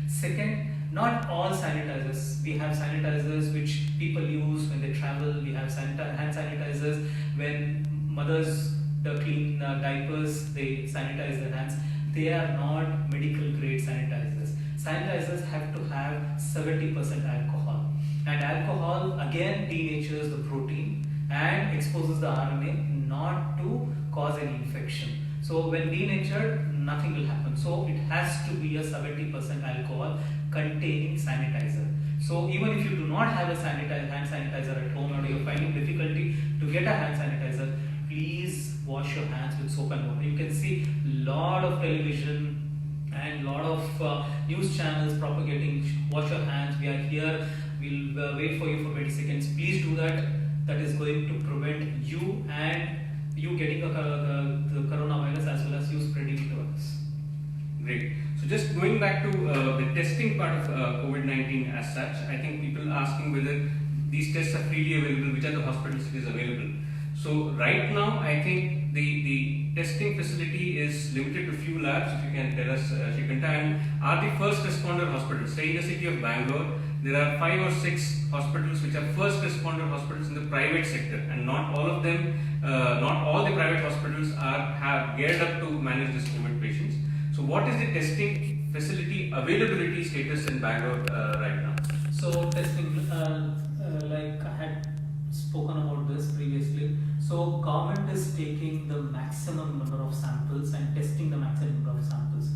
Second, not all sanitizers. We have sanitizers which people use when they travel. We have hand sanitizers when mothers clean diapers, they sanitize their hands. They are not medical grade sanitizers. Sanitizers have to have 70% alcohol. And alcohol again denatures the protein and exposes the RNA not to cause any infection. So when denatured, nothing will happen. So it has to be a 70% alcohol containing sanitizer. So even if you do not have a hand sanitizer at home, or you are finding difficulty to get a hand sanitizer, please wash your hands with soap and water. You can see lot of television and lot of news channels propagating wash your hands. We are here. We'll wait for you for 20 seconds. Please do that. That is going to prevent you and you getting the coronavirus as well as you spreading it to others. Great. So just going back to the testing part of COVID-19 as such, I think people are asking whether these tests are freely available, which are the hospitals it is available. So right now, I think the testing facility is limited to few labs, if you can tell us, Shrikanta, and are the first responder hospitals. Say in the city of Bangalore, there are 5 or 6 hospitals which are first responder hospitals in the private sector, and not all of them, not all the private hospitals have geared up to manage this COVID patients. So what is the testing facility availability status in Bangalore right now? So testing, like I had spoken about this previously. So government is taking the maximum number of samples and testing the maximum number of samples.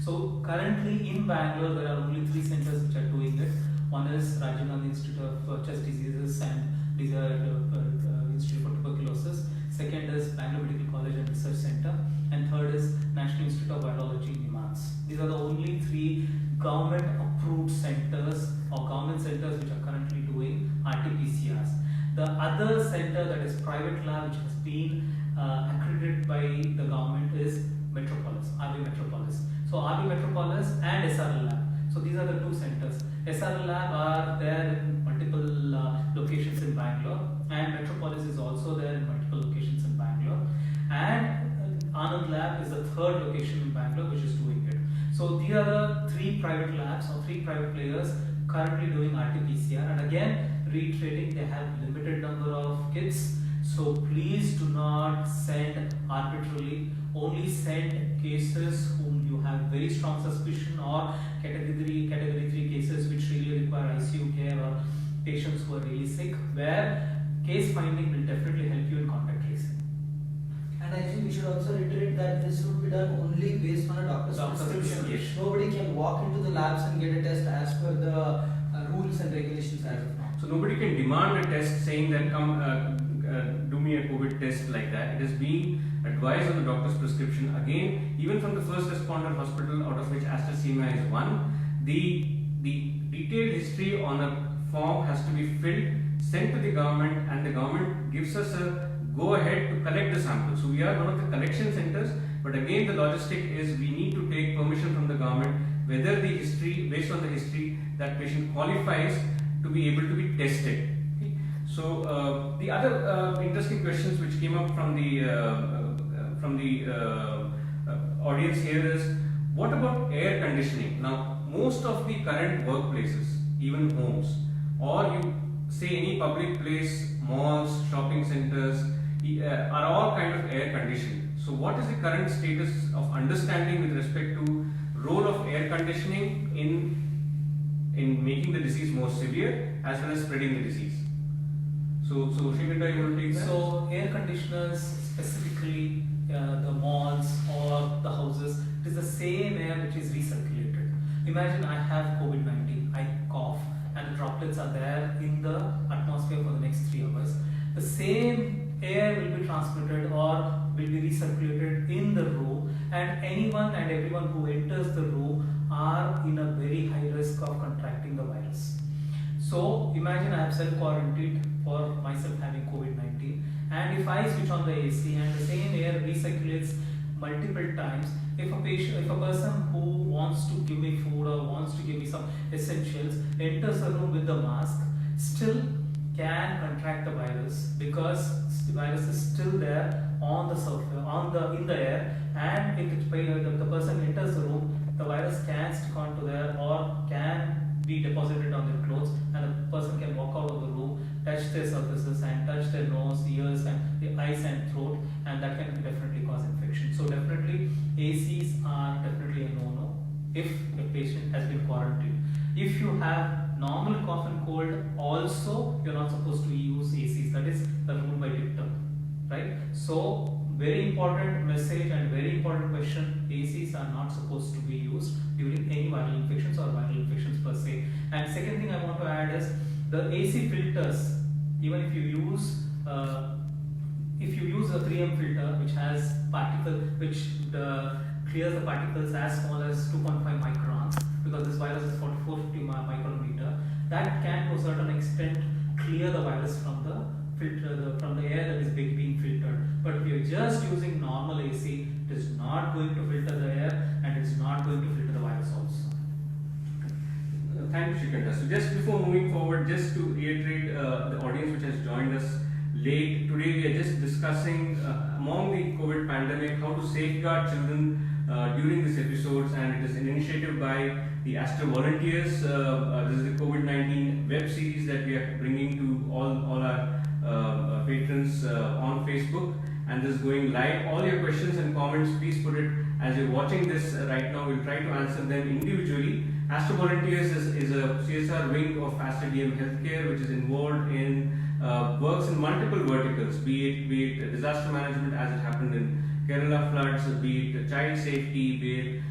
So currently in Bangalore there are only 3 centers which are doing it. One is Rajiv Gandhi Institute of Chest Diseases and these are Institute for Tuberculosis. Second is Bangalore Medical College and Research Center, and third is National Institute of Virology, NIMHANS. These are the only 3 government approved centers or government centers which are currently doing RT-PCRs. The other center, that is private lab, which has been accredited by the government, is Metropolis, RV Metropolis. So RV Metropolis and SRL Lab. So these are the 2 centers. SRL Lab are there in multiple locations in Bangalore, and Metropolis is also there in multiple locations in Bangalore. And Anand Lab is the 3rd location in Bangalore which is doing it. So these are the 3 private labs or 3 private players currently doing RT-PCR, and again reiterating, they have limited number of kits. So please do not send arbitrarily. Only send cases whom you have very strong suspicion, or category 3 cases which really require ICU care, or patients who are really sick, where case finding will definitely help you in contact tracing. And I think we should also reiterate that this would be done only based on a doctor's prescription. Yes. Nobody can walk into the labs and get a test as per the rules and regulations as of now. So nobody can demand a test saying that come do me a COVID test like that. It is being advised on the doctor's prescription. Again, even from the first responder hospital, out of which AstraZeneca is one, the detailed history on a form has to be filled, sent to the government, and the government gives us a go ahead to collect the sample. So we are one of the collection centers, but again the logistic is we need to take permission from the government whether the history, based on the history, that patient qualifies to be able to be tested. Okay. So the other interesting questions which came up from the audience here is, what about air conditioning? Now, most of the current workplaces, even homes, or you say any public place, malls, shopping centers, are all kind of air conditioned. So, what is the current status of understanding with respect to role of air conditioning in making the disease more severe as well as spreading the disease? So Shrikanta, you want to take that? So air conditioners, specifically the malls or the houses, it is the same air which is recirculated. Imagine I have COVID-19, I cough, and the droplets are there in the atmosphere for the next 3 hours. The same air will be transmitted or will be recirculated in the room, and anyone and everyone who enters the room are in a very high risk of contracting the virus. So imagine I have self-quarantined for myself having COVID-19, and if I switch on the AC and the same air recirculates multiple times, if a person who wants to give me food or wants to give me some essentials enters the room with the mask, still can contract the virus, because the virus is still there on the surface, in the air, and if the person enters the room, the virus can stick onto there or can be deposited on their clothes, and the person can walk out of the room, touch their surfaces and touch their nose, ears and the eyes and throat, and that can definitely cause infection. So definitely ACs are definitely a no-no if a patient has been quarantined. If you have normal cough and cold, also you're not supposed to use ACs. That is the rule by dictum, right? So very important message and very important question: ACs are not supposed to be used during any viral infections or viral infections per se. And second thing I want to add is the AC filters. Even if you use a 3M filter which has clears the particles as small as 2.5 microns, because this virus is 450 micrometer, that can to a certain extent clear the virus from the filter, from the air that is being filtered. But if you are just using normal AC, it is not going to filter the air, and it is not going to filter the virus also. Thank you, Shrikanta. So just before moving forward, just to reiterate the audience which has joined us late, today we are just discussing among the COVID pandemic how to safeguard children during this episode, and it is an initiative by the Astro Volunteers. This is the COVID-19 web series that we are bringing to all our patrons on Facebook, and this is going live. All your questions and comments, please put it as you're watching this right now. We'll try to answer them individually. Astro Volunteers is a CSR wing of Aster DM Healthcare, which is involved in works in multiple verticals, be it disaster management as it happened in Kerala floods, be it child safety, be it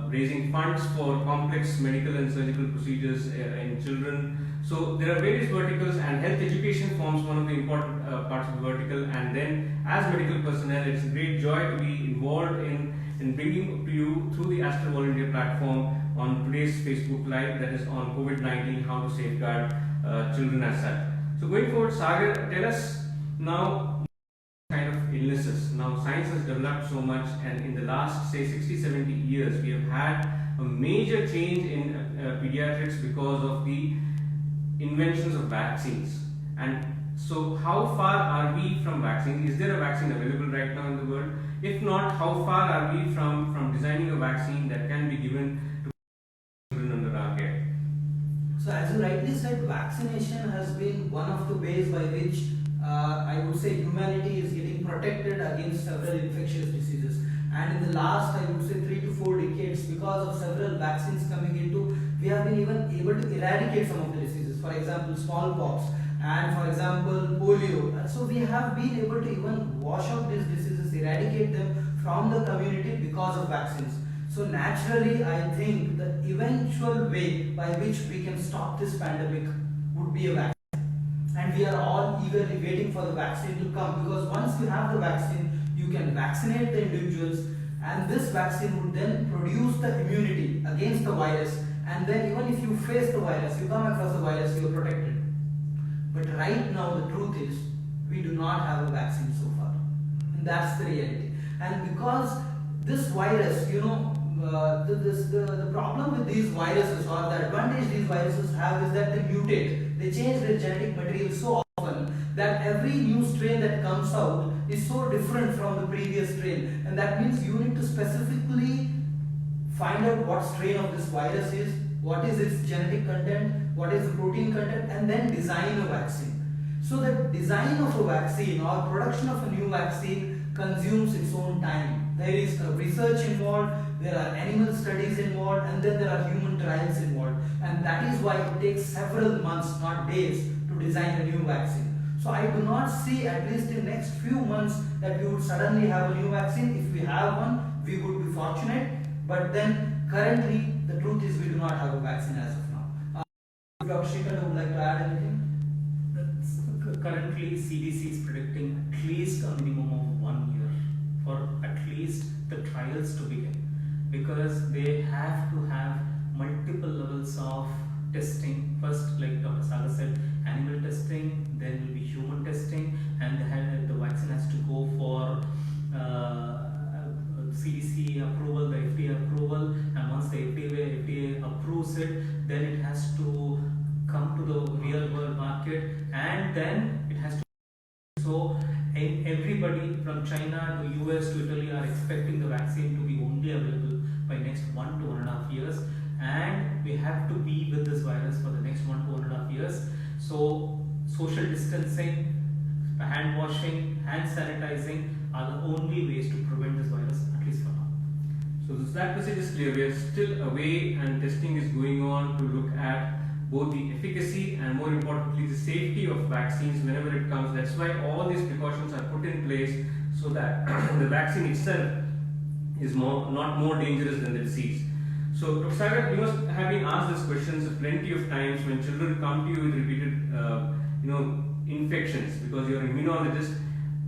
raising funds for complex medical and surgical procedures in children. So there are various verticals, and health education forms one of the important parts of the vertical. And then as medical personnel, it's a great joy to be involved in bringing to you through the Astro Volunteer platform on today's Facebook Live, that is on COVID-19, how to safeguard children as such. So going forward, Sagar, tell us now kind of illnesses. Now science has developed so much, and in the last say 60-70 years we have had a major change in pediatrics because of the inventions of vaccines. And so how far are we from vaccines? Is there a vaccine available right now in the world? If not, how far are we from designing a vaccine that can be given to children under our care? So as you rightly said, vaccination has been one of the ways by which I would say humanity is getting protected against several infectious diseases. And in the last, I would say 3 to 4 decades, because of several vaccines coming into, we have been even able to eradicate some of the diseases. For example, smallpox, and for example, polio. And so we have been able to even wash out these diseases, eradicate them from the community because of vaccines. So naturally, I think the eventual way by which we can stop this pandemic would be a vaccine. And we are all eagerly waiting for the vaccine to come, because once you have the vaccine, you can vaccinate the individuals, and this vaccine would then produce the immunity against the virus, and then even if you face the virus, you come across the virus, you are protected. But right now the truth is, we do not have a vaccine so far, and that's the reality. And because this virus, the problem with these viruses, or the advantage these viruses have, is that they mutate. they change their genetic material so often that every new strain that comes out is so different from the previous strain, and that means you need to specifically find out what strain of this virus is, what is its genetic content, what is the protein content, and then design a vaccine. So the design of a vaccine or production of a new vaccine consumes its own time. There is research involved, there are animal studies involved, and then there are human trials involved. And that is why it takes several months, not days, to design a new vaccine. So I do not see, at least in next few months, that we would suddenly have a new vaccine. If we have one, we would be fortunate. But then currently, the truth is we do not have a vaccine as of now. Dr. Srikanth would like to add anything? Currently, CDC is predicting at least a minimum of 1 year for at least the trials to begin, because they have to have multiple levels of testing. First, like Dr. Sagar said, animal testing, then will be human testing, and the vaccine has to go for CDC approval, the FDA approval, and once the FDA approves it, then it has to come to the real world market, and then it has to. So everybody from China to US to Italy are expecting the vaccine to be only available by next 1 to 1.5 years, and we have to be with this virus for the next 1 to 1.5 years. So social distancing, hand washing, hand sanitizing are the only ways to prevent this virus, at least for now. So that message is clear. We are still away, and testing is going on to look at both the efficacy and, more importantly, the safety of vaccines whenever it comes. That's why all these precautions are put in place, so that the vaccine itself is not more dangerous than the disease. So, Dr. Sagar, you must have been asked these questions plenty of times when children come to you with repeated, infections, because you're an immunologist.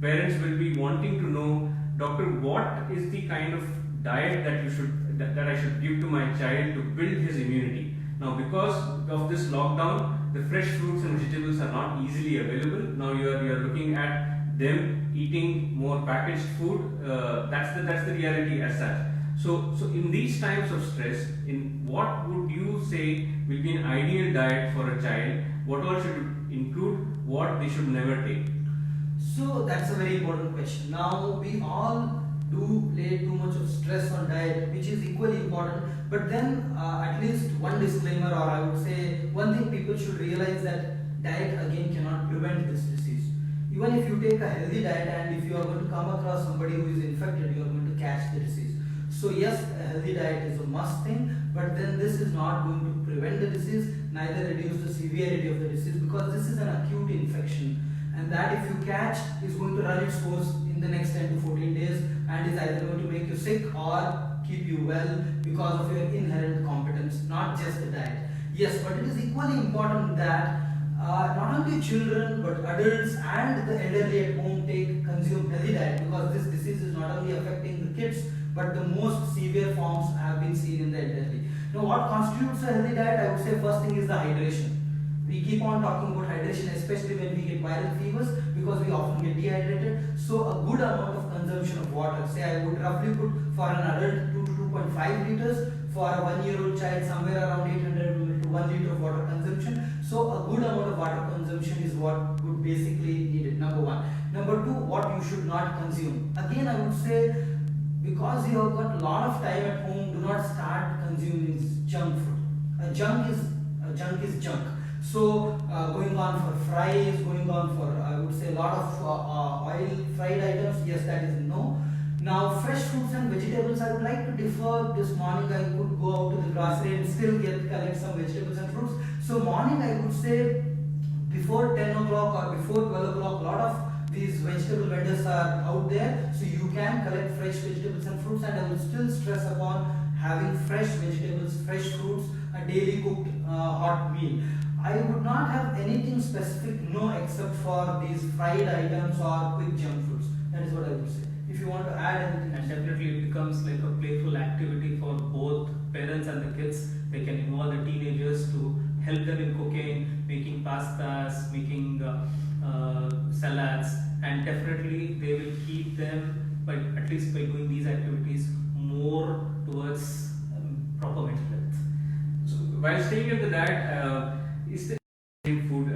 Parents will be wanting to know, doctor, what is the kind of diet that I should give to my child to build his immunity? Now, because of this lockdown, the fresh fruits and vegetables are not easily available. Now you are looking at them eating more packaged food. That's the reality as such. So in these times of stress, in what would you say will be an ideal diet for a child? What all should it include? What they should never take? So that's a very important question. Now we all do lay too much of stress on diet, which is equally important. But then at least one disclaimer, or I would say one thing people should realize, that diet again cannot prevent this disease. Even if you take a healthy diet, and if you are going to come across somebody who is infected, you are going to catch the disease. So yes, a healthy diet is a must thing, but then this is not going to prevent the disease, neither reduce the severity of the disease, because this is an acute infection, and that if you catch is going to run its course in the next 10 to 14 days, and is either going to make you sick or keep you well because of your inherent competence, not just the diet. Yes, but it is equally important that not only children but adults and the elderly at home consume healthy diet, because this disease is not only affecting the kids, but the most severe forms have been seen in the elderly. Now, what constitutes a healthy diet? I would say first thing is the hydration. We keep on talking about hydration, especially when we get viral fevers, because we often get dehydrated. So a good amount of consumption of water, say I would roughly put for an adult 2 to 2.5 liters, for a 1-year-old child somewhere around 800 ml to 1 liter of water consumption. So a good amount of water consumption is what would basically needed, number one. Number two, what you should not consume. Again, I would say, because you have got a lot of time at home, do not start consuming junk food. Junk is junk. So going on for fries, going on for I would say a lot of oil fried items, yes, that is no. Now fresh fruits and vegetables, I would like to differ. This morning I could go out to the grocery and still collect some vegetables and fruits. So morning I would say before 10 o'clock or before 12 o'clock, a lot of these vegetable vendors are out there, so you can collect fresh vegetables and fruits, and I will still stress upon having fresh vegetables, fresh fruits, a daily cooked hot meal. I would not have anything specific, no, except for these fried items or quick junk foods. That is what I would say. If you want to add anything. And definitely it becomes like a playful activity for both parents and the kids. They can involve the teenagers to help them in cooking, making pastas, making salads, and definitely they will keep them, by at least by doing these activities, more towards proper mental health. So while staying at the diet, is there food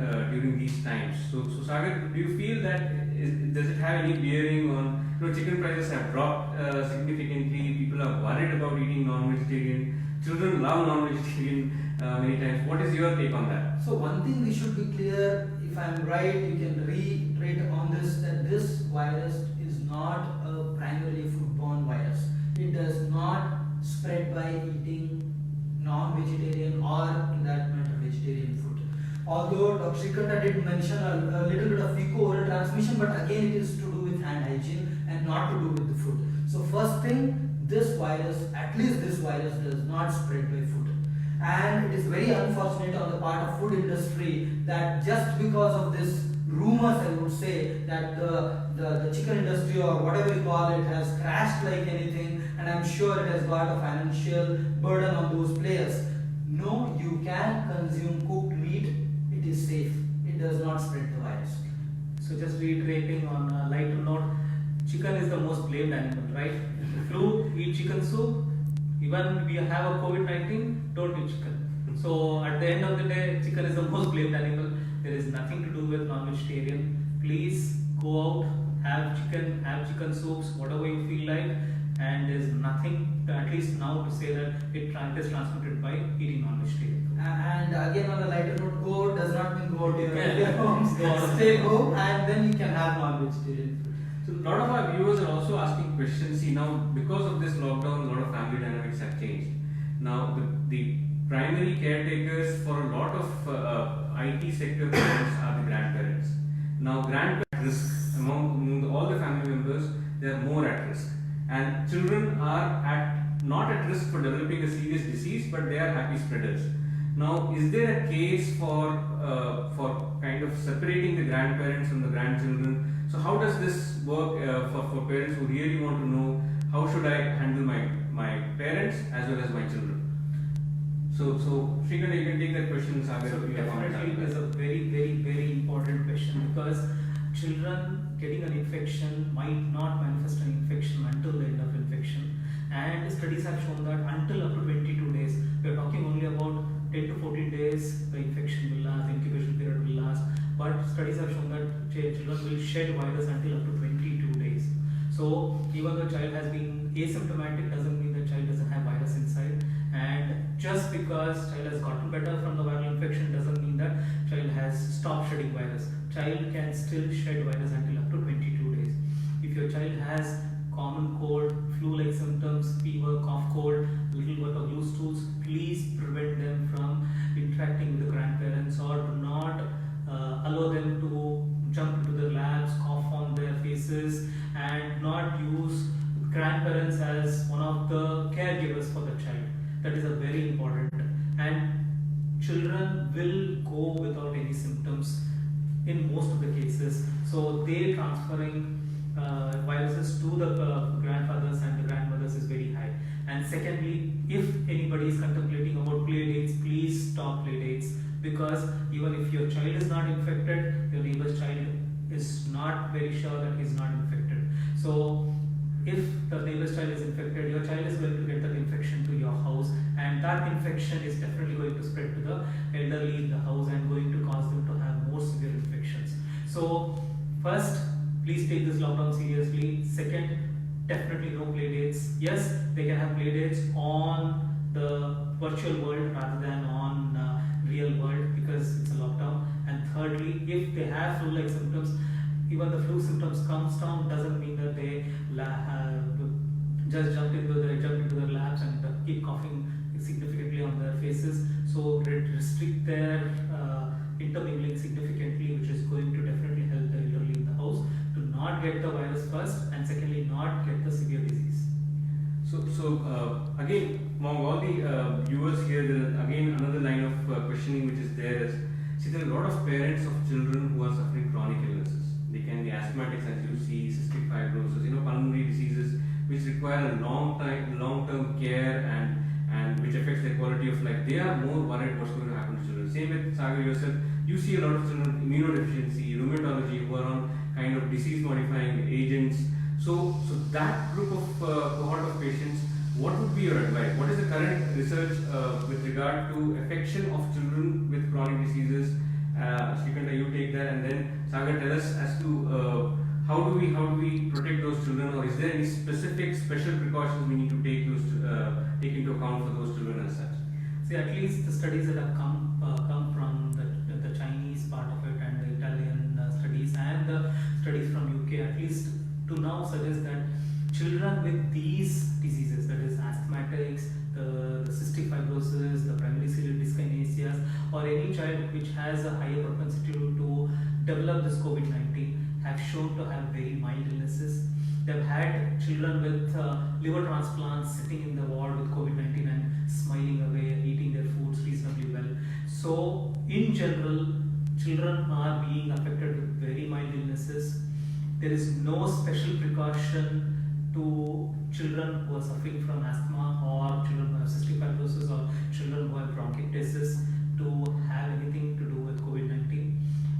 Sagar, do you feel that does it have any bearing on, chicken prices have dropped significantly, people are worried about eating non-vegetarian, children love non-vegetarian many times. What is your take on that? So one thing we should be clear, if I'm right, you can reiterate on this, that this virus is not a primarily foodborne virus. It does not spread by eating non-vegetarian or in that matter vegetarian food. Although Dr. Shrikanta did mention a little bit of fecal-oral transmission, but again it is to do with hand hygiene and not to do with the food. So first thing, this virus, at least this virus, does not spread by food. And it is very unfortunate on the part of food industry that just because of this rumors, I would say, that the chicken industry or whatever you call it has crashed like anything, and I'm sure it has got a financial burden on those players. No, you can consume cooked meat, it is safe, it does not spread the virus. So just reiterating on a lighter note, chicken is the most blamed animal, right? Flu, eat chicken soup. Even we have a COVID-19, don't eat chicken. So at the end of the day, chicken is the most blamed animal. There is nothing to do with non-vegetarian. Please go out, have chicken soups, whatever you feel like. And there is nothing, at least now, to say that it is transmitted by eating non-vegetarian food. And again on the lighter note, go does not mean go to your Yeah. homes. Stay home and then you can have non-vegetarian food. So a lot of our viewers are also asking questions. See, now because of this lockdown, a lot of family dynamics have changed. Now the primary caretakers for a lot of IT sector parents are the grandparents. Now grandparents at risk among all the family members, they are more at risk, and children are not at risk for developing a serious disease, but they are happy spreaders. Now, is there a case for kind of separating the grandparents from the grandchildren? So how does this work for parents who really want to know how should I handle my parents as well as my children? So Shrikanta, you can take that question. Sagar, So you have definitely it is a very, very, very important question, because children getting an infection might not manifest an infection until the end of infection, and studies have shown that until up to 22 days, we are talking only about 10 to 14 days the infection will last, the incubation period will last, but studies have shown that children will shed virus until up to 22 days. So even though child has been asymptomatic doesn't mean the child doesn't have virus inside, and just because child has gotten better from the viral infection doesn't mean that child has stopped shedding virus. Child can still shed virus until up to 22 days. If your child has common cold, flu-like symptoms, fever, cough, cold, little bit of loose stools, please prevent them from interacting with the grandparents, or do not allow them to jump into their laps, cough on their faces, and not use grandparents as one of the caregivers for the child. That is a very important. And children will go without any symptoms in most of the cases. So they transferring viruses to the grandfathers and the grandmothers is very high. And secondly, if anybody is contemplating about play dates, please stop play dates, because even if your child is not infected, your neighbor's child is not very sure that he is not infected. So if the neighbor's child is infected, your child is going to get that infection to your house, and that infection is definitely going to spread to the elderly in the house and going to cause them to have more severe infections. So first, please take this lockdown seriously. Second, definitely no play dates. Yes, they can have play dates on the virtual world rather than on real world, because it's a lockdown. And thirdly, if they have flu-like symptoms, even the flu symptoms comes down doesn't mean that they just jump into their labs and keep coughing significantly on their faces. So restrict their intermingling significantly, which is going to definitely help the elderly in the house to not get the virus first, and secondly not get the severe disease. So again, among all the viewers here, there is again another line of questioning which is there is, see, there are a lot of parents of children who are suffering chronic illnesses. They can be asthmatics, as you see, cystic fibrosis, pulmonary diseases which require a long-term care and which affects their quality of life. They are more worried what's going to happen to children. Same with Sagar yourself. You see a lot of children immunodeficiency, rheumatology, who are on kind of disease-modifying agents. So that group of cohort of patients, what would be your advice? What is the current research with regard to affection of children with chronic diseases? Shrikanta, you take that, and then Sagar, tell us as to how do we protect those children, or is there any specific special precautions we need to take into account for those children as such? See, at least the studies that have come from the Chinese part of it and the Italian studies and the studies from UK, at least to now suggest that children with these diseases, that is asthmatics, the cystic fibrosis, the primary ciliary dyskinesias, or any child which has a higher propensity to develop this COVID-19 have shown to have very mild illnesses. They've had children with liver transplants sitting in the ward with COVID-19 and smiling away, eating their foods reasonably well. So, in general, children are being affected with very mild illnesses. There is no special precaution to children who are suffering from asthma, or children who have cystic fibrosis, or children who have bronchiectasis to have anything to do with COVID-19.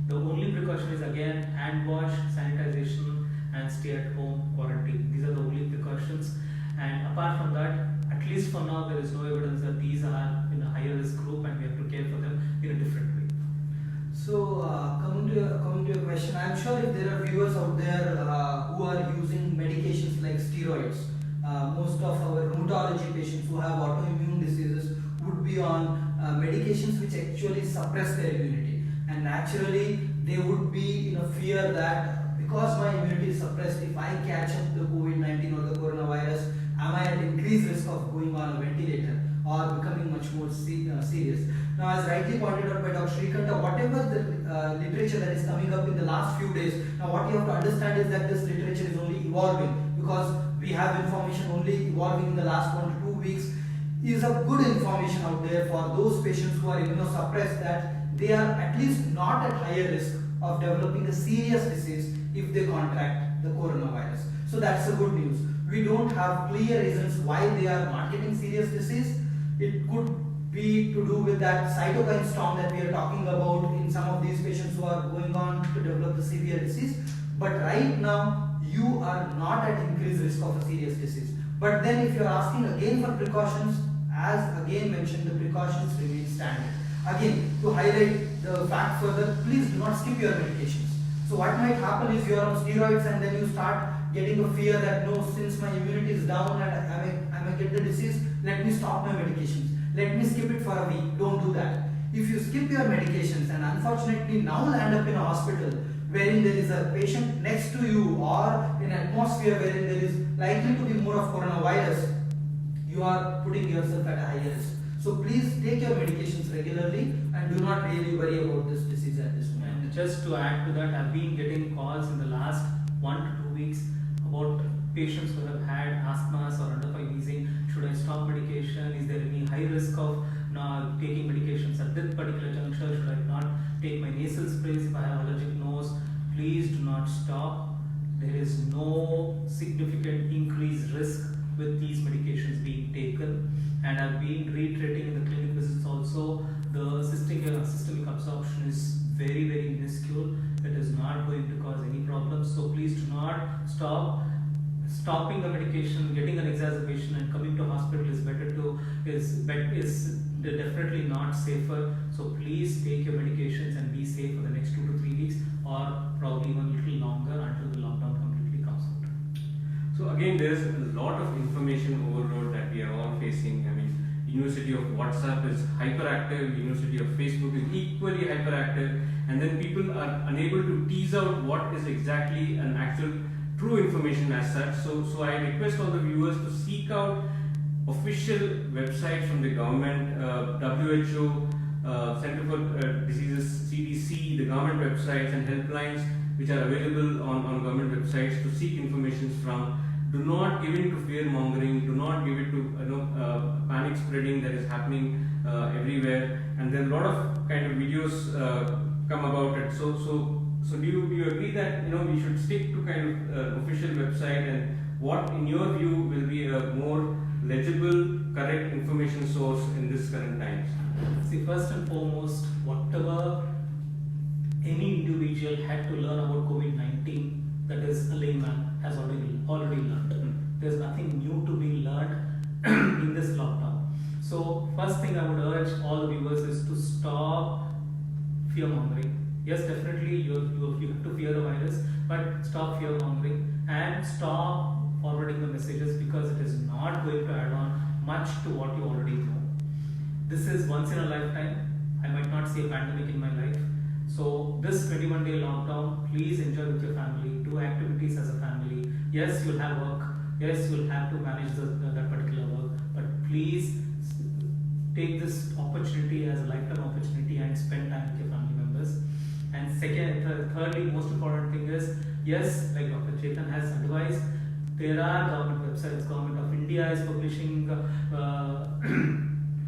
The only precaution is again hand wash, sanitization, and stay at home quarantine. These are the only precautions. And apart from that, at least for now, there is no evidence that these are in a higher risk group and we have to care for them in a different way. So, coming to your question, I'm sure if there are viewers out there who are using medications like steroids, most of our rheumatology patients who have autoimmune diseases would be on medications which actually suppress their immunity, and naturally they would be in a fear that because my immunity is suppressed, if I catch up the COVID-19 or the coronavirus, am I at increased risk of going on a ventilator or becoming much more serious? Now, as rightly pointed out by Dr. Srikanta, whatever the literature that is coming up in the last few days, now what you have to understand is that this literature is only evolving, because we have information only evolving in the last 1 to 2 weeks, is a good information out there for those patients who are immunosuppressed, that they are at least not at higher risk of developing a serious disease if they contract the coronavirus. So that's the good news. We don't have clear reasons why they are not getting serious disease. It could be to do with that cytokine storm that we are talking about in some of these patients who are going on to develop the severe disease. But right now, you are not at increased risk of a serious disease. But then if you are asking again for precautions, as again mentioned, the precautions remain standard. Again, to highlight the fact further, please do not skip your medications. So what might happen is you are on steroids and then you start getting a fear that no, since my immunity is down and I may get the disease, let me stop my medications. Let me skip it for a week. Don't do that. If you skip your medications and unfortunately now land up in a hospital wherein there is a patient next to you, or in an atmosphere wherein there is likely to be more of coronavirus, you are putting yourself at a higher risk. So please take your medications regularly and do not really worry about this disease at this moment. And just to add to that, I've been getting calls in the last 1 to 2 weeks about patients who have had asthmas or under 5 wheezing. Should I stop medication? Is there any high risk of taking medications at this particular juncture? Should I not take my nasal sprays if I have allergic nose? Please do not stop. There is no significant increased risk with these medications being taken. And I've been reiterating in the clinic visits also, the systemic absorption is very, very minuscule. It is not going to cause any problems. So please do not stop. Stopping the medication, getting an exacerbation, and coming to hospital is definitely not safer. So please take your medications and be safe for the next 2 to 3 weeks, or probably even a little longer until the lockdown completely comes out. So again, there is a lot of information overload that we are all facing. I mean, University of WhatsApp is hyperactive, University of Facebook is equally hyperactive, and then people are unable to tease out what is exactly an actual true information as such. So I request all the viewers to seek out official websites from the government, WHO, Center for Diseases, CDC, the government websites and helplines which are available on government websites to seek information from. Do not give in to fear mongering. Do not give it to panic spreading that is happening everywhere. And then a lot of kind of videos come about it. So do you agree that we should stick to kind of official website, and what in your view will be a more legible, correct information source in this current times? See, first and foremost, whatever any individual had to learn about COVID-19, that is a layman has already learned. There's nothing new to be learned in this lockdown. So first thing I would urge all the viewers is to stop fear mongering. Yes, definitely you have to fear the virus, but stop fear mongering and stop forwarding the messages, because it is not going to add on much to what you already know. This is once in a lifetime. I might not see a pandemic in my life. So this 21-day lockdown, please enjoy with your family, do activities as a family. Yes, you'll have work. Yes, you'll have to manage that particular work. But please take this opportunity as a lifetime opportunity and spend time with your family members. And thirdly, most important thing is, yes, like Dr. Chetan has advised, there are government websites. Government of India is publishing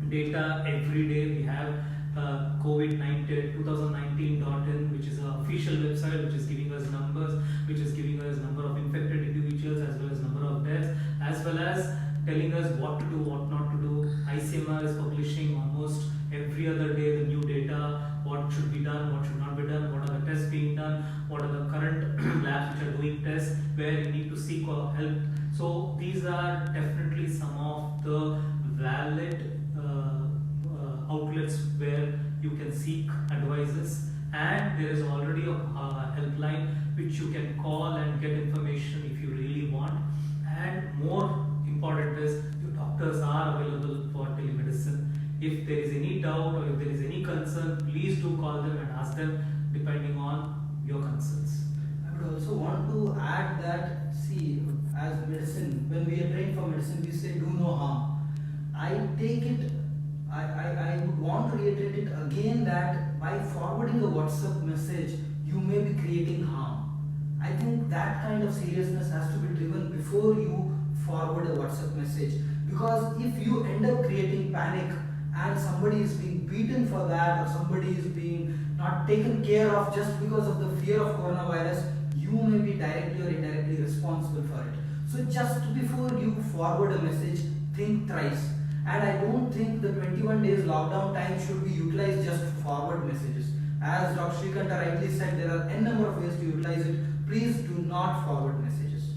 data every day. We have COVID-19 2019.in, which is an official website, which is giving us numbers, which is giving us number of infected individuals as well as number of deaths, as well as telling us what to do, what not to do. ICMR is publishing almost every other day the new data, what should be done, what should not be done, what are the tests being done, what are the current labs which are doing tests, where you need to seek help. So these are definitely some of the valid outlets where you can seek advices, and there is already a helpline which you can call and get information if you really want. And more important is, your doctors are available for telemedicine. If there is any doubt or if there is any concern, please do call them and ask them depending on your concerns. I would also want to add that, see, as medicine, when we are trained for medicine, we say do no harm. I would want to reiterate it again that by forwarding a WhatsApp message, you may be creating harm. I think that kind of seriousness has to be driven before you forward a WhatsApp message. Because if you end up creating panic and somebody is being beaten for that, or somebody is being not taken care of just because of the fear of coronavirus, you may be directly or indirectly responsible for it. So just before you forward a message, think thrice. And I don't think the 21 days lockdown time should be utilized just to forward messages. As Dr. Srikanta rightly said, there are n number of ways to utilize it. Please do not forward messages.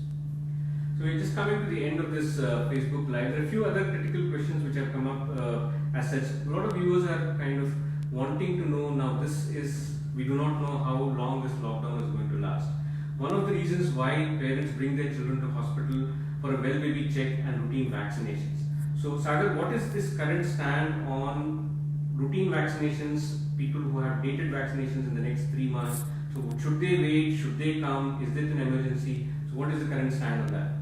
So we're just coming to the end of this Facebook Live. There are a few other critical questions which have come up as such. A lot of viewers are kind of wanting to know now, we do not know how long this lockdown is going to last. One of the reasons why parents bring their children to hospital for a well baby check and routine vaccinations. So Sagar, what is this current stand on routine vaccinations, people who have dated vaccinations in the next 3 months? So should they wait? Should they come? Is it an emergency? So what is the current stand on that?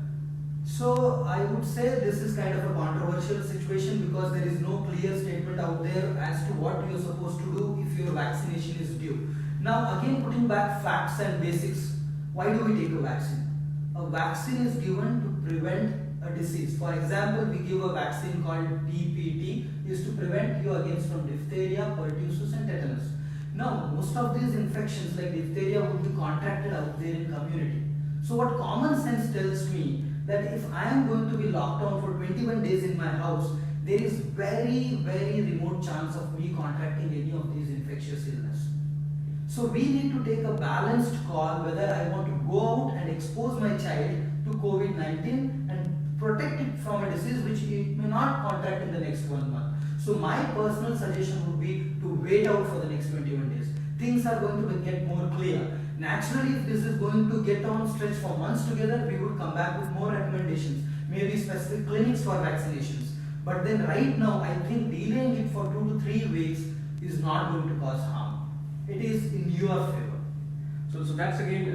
So I would say this is kind of a controversial situation, because there is no clear statement out there as to what you are supposed to do if your vaccination is due. Now again, putting back facts and basics, why do we take a vaccine? A vaccine is given to prevent a disease. For example, we give a vaccine called DPT, is to prevent you against from diphtheria, pertussis and tetanus. Now most of these infections like diphtheria would be contracted out there in community. So what common sense tells me, that if I am going to be locked down for 21 days in my house, there is very remote chance of me contracting any of these infectious illness. So we need to take a balanced call whether I want to go out and expose my child to COVID-19 and protect it from a disease which it may not contract in the next 1 month. So my personal suggestion would be to wait out for the next 21 days. Things are going to get more clear. Naturally, if this is going to get on stretch for months together, we would come back with more recommendations, maybe specific clinics for vaccinations. But then right now, I think delaying it for 2 to 3 weeks is not going to cause harm. It is in your favor. So that's again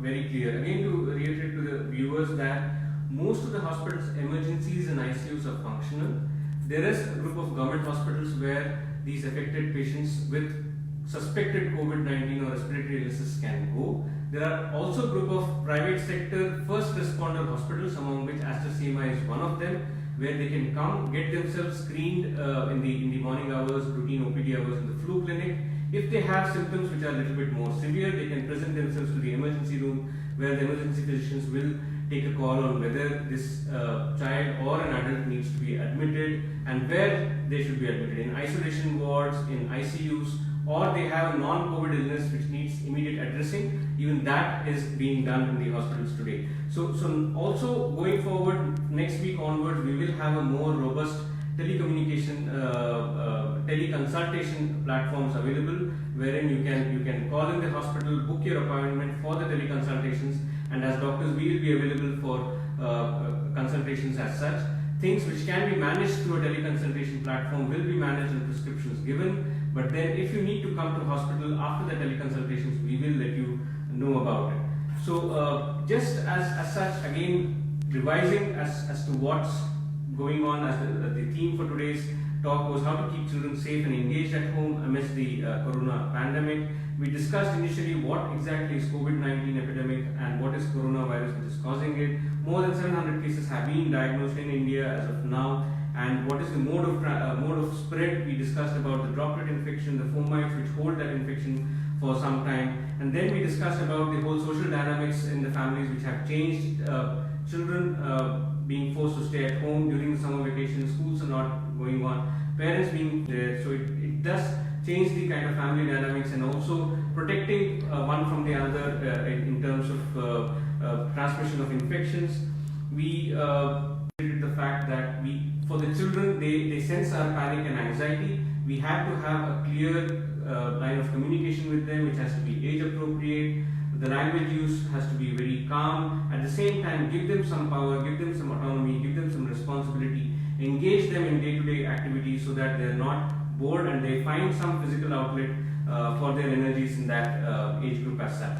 very clear. Again, to reiterate to the viewers that most of the hospitals' emergencies and ICUs are functional. There is a group of government hospitals where these affected patients with suspected COVID-19 or respiratory illnesses can go. There are also a group of private sector first responder hospitals, among which AstraZeneca is one of them, where they can come, get themselves screened in the morning hours, routine OPD hours in the flu clinic. If they have symptoms which are a little bit more severe, they can present themselves to the emergency room, where the emergency physicians will take a call on whether this child or an adult needs to be admitted and where they should be admitted, in isolation wards, in ICUs, or they have a non-COVID illness which needs immediate addressing. Even that is being done in the hospitals today. So also going forward, next week onwards, we will have a more robust telecommunication, teleconsultation platforms available wherein you can call in the hospital, book your appointment for the teleconsultations, and as doctors we will be available for consultations as such. Things which can be managed through a teleconsultation platform will be managed and prescriptions given. But then if you need to come to hospital after the teleconsultations, we will let you know about it. So just as such, again, revising as to what's going on, as the theme for today's talk was how to keep children safe and engaged at home amidst the corona pandemic. We discussed initially what exactly is COVID-19 epidemic and what is coronavirus which is causing it. More than 700 cases have been diagnosed in India as of now. And what is the mode of spread? We discussed about the droplet infection, the fomites which hold that infection for some time, and then we discussed about the whole social dynamics in the families which have changed. Children being forced to stay at home during the summer vacation, schools are not going on, parents being there, so it does change the kind of family dynamics, and also protecting one from the other in terms of transmission of infections. We the fact that for the children, they sense our panic and anxiety. We have to have a clear line of communication with them, which has to be age appropriate. The language use has to be very calm. At the same time, give them some power, give them some autonomy, give them some responsibility, engage them in day-to-day activities so that they're not bored and they find some physical outlet for their energies in that age group as such.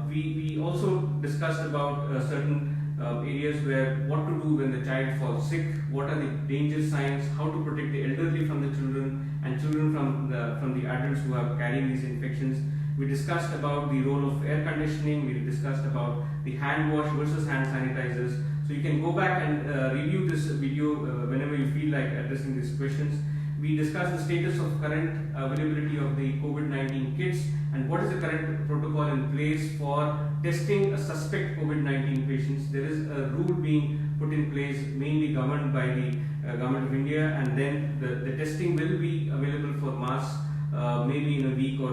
We also discussed about certain areas where what to do when the child falls sick, what are the danger signs, how to protect the elderly from the children and children from the adults who are carrying these infections. We discussed about the role of air conditioning, we discussed about the hand wash versus hand sanitizers. So you can go back and review this video whenever you feel like addressing these questions. We discussed the status of current availability of the COVID-19 kits and what is the current protocol in place for testing a suspect COVID-19 patients. There is a rule being put in place, mainly governed by the Government of India, and then the testing will be available for mass maybe in a week or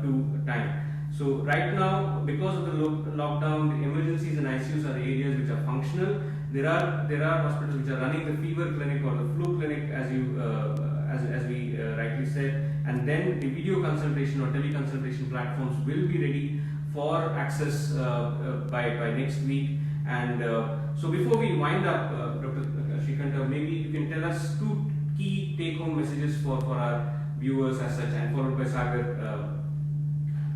two time. So right now, because of the lockdown, the emergencies and ICUs are the areas which are functional. There are hospitals which are running the fever clinic or the flu clinic, as we rightly said, and then the video consultation or teleconsultation platforms will be ready for access by next week. And so before we wind up, Dr. Shrikanta, maybe you can tell us two key take-home messages for our viewers as such, and followed by Sagar.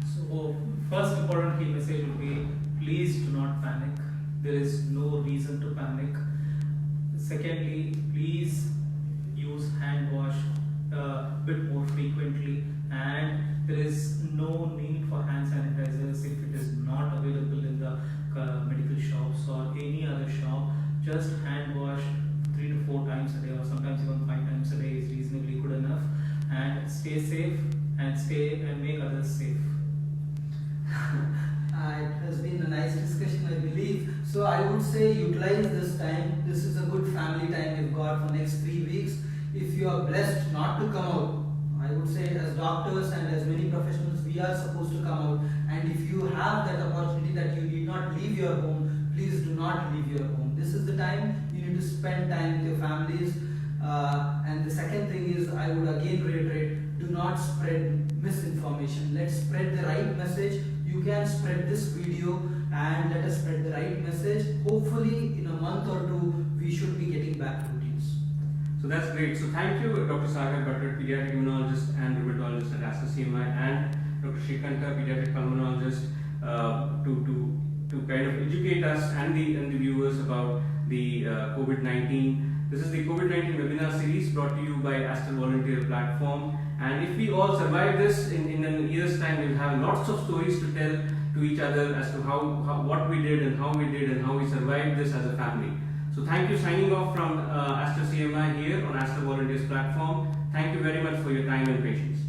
So first important key message would be, please do not panic. There is no reason to panic. Secondly, please use hand wash a bit more frequently, and there is no need for hand sanitizers if it is not available in the medical shops or any other shop. Just hand wash 3 to 4 times a day, or sometimes even 5 times a day is reasonably good enough. And stay safe and make others safe. It has been a nice discussion, I believe. So I would say utilize this time. This is a good family time you've got for next 3 weeks. If you are blessed not to come out, I would say as doctors and as many professionals, we are supposed to come out. And if you have that opportunity that you need not leave your home, please do not leave your home. This is the time you need to spend time with your families. And the second thing is, I would again reiterate, do not spread misinformation. Let's spread the right message. You can spread this video and let us spread the right message. Hopefully in a month or two, we should be getting back to routines. So that's great. So thank you, Dr. Sagar, Dr. Pediatric Immunologist and Rheumatologist at Aster CMI, and Dr. Shrikanta, Pediatric Pulmonologist, to kind of educate us and the viewers about the COVID-19. This is the COVID-19 webinar series brought to you by Aster Volunteer Platform. And if we all survive this, in a year's time, we'll have lots of stories to tell to each other as to what we did and how we survived this as a family. So thank you, signing off from Aster CMI here on Aster Volunteers Platform. Thank you very much for your time and patience.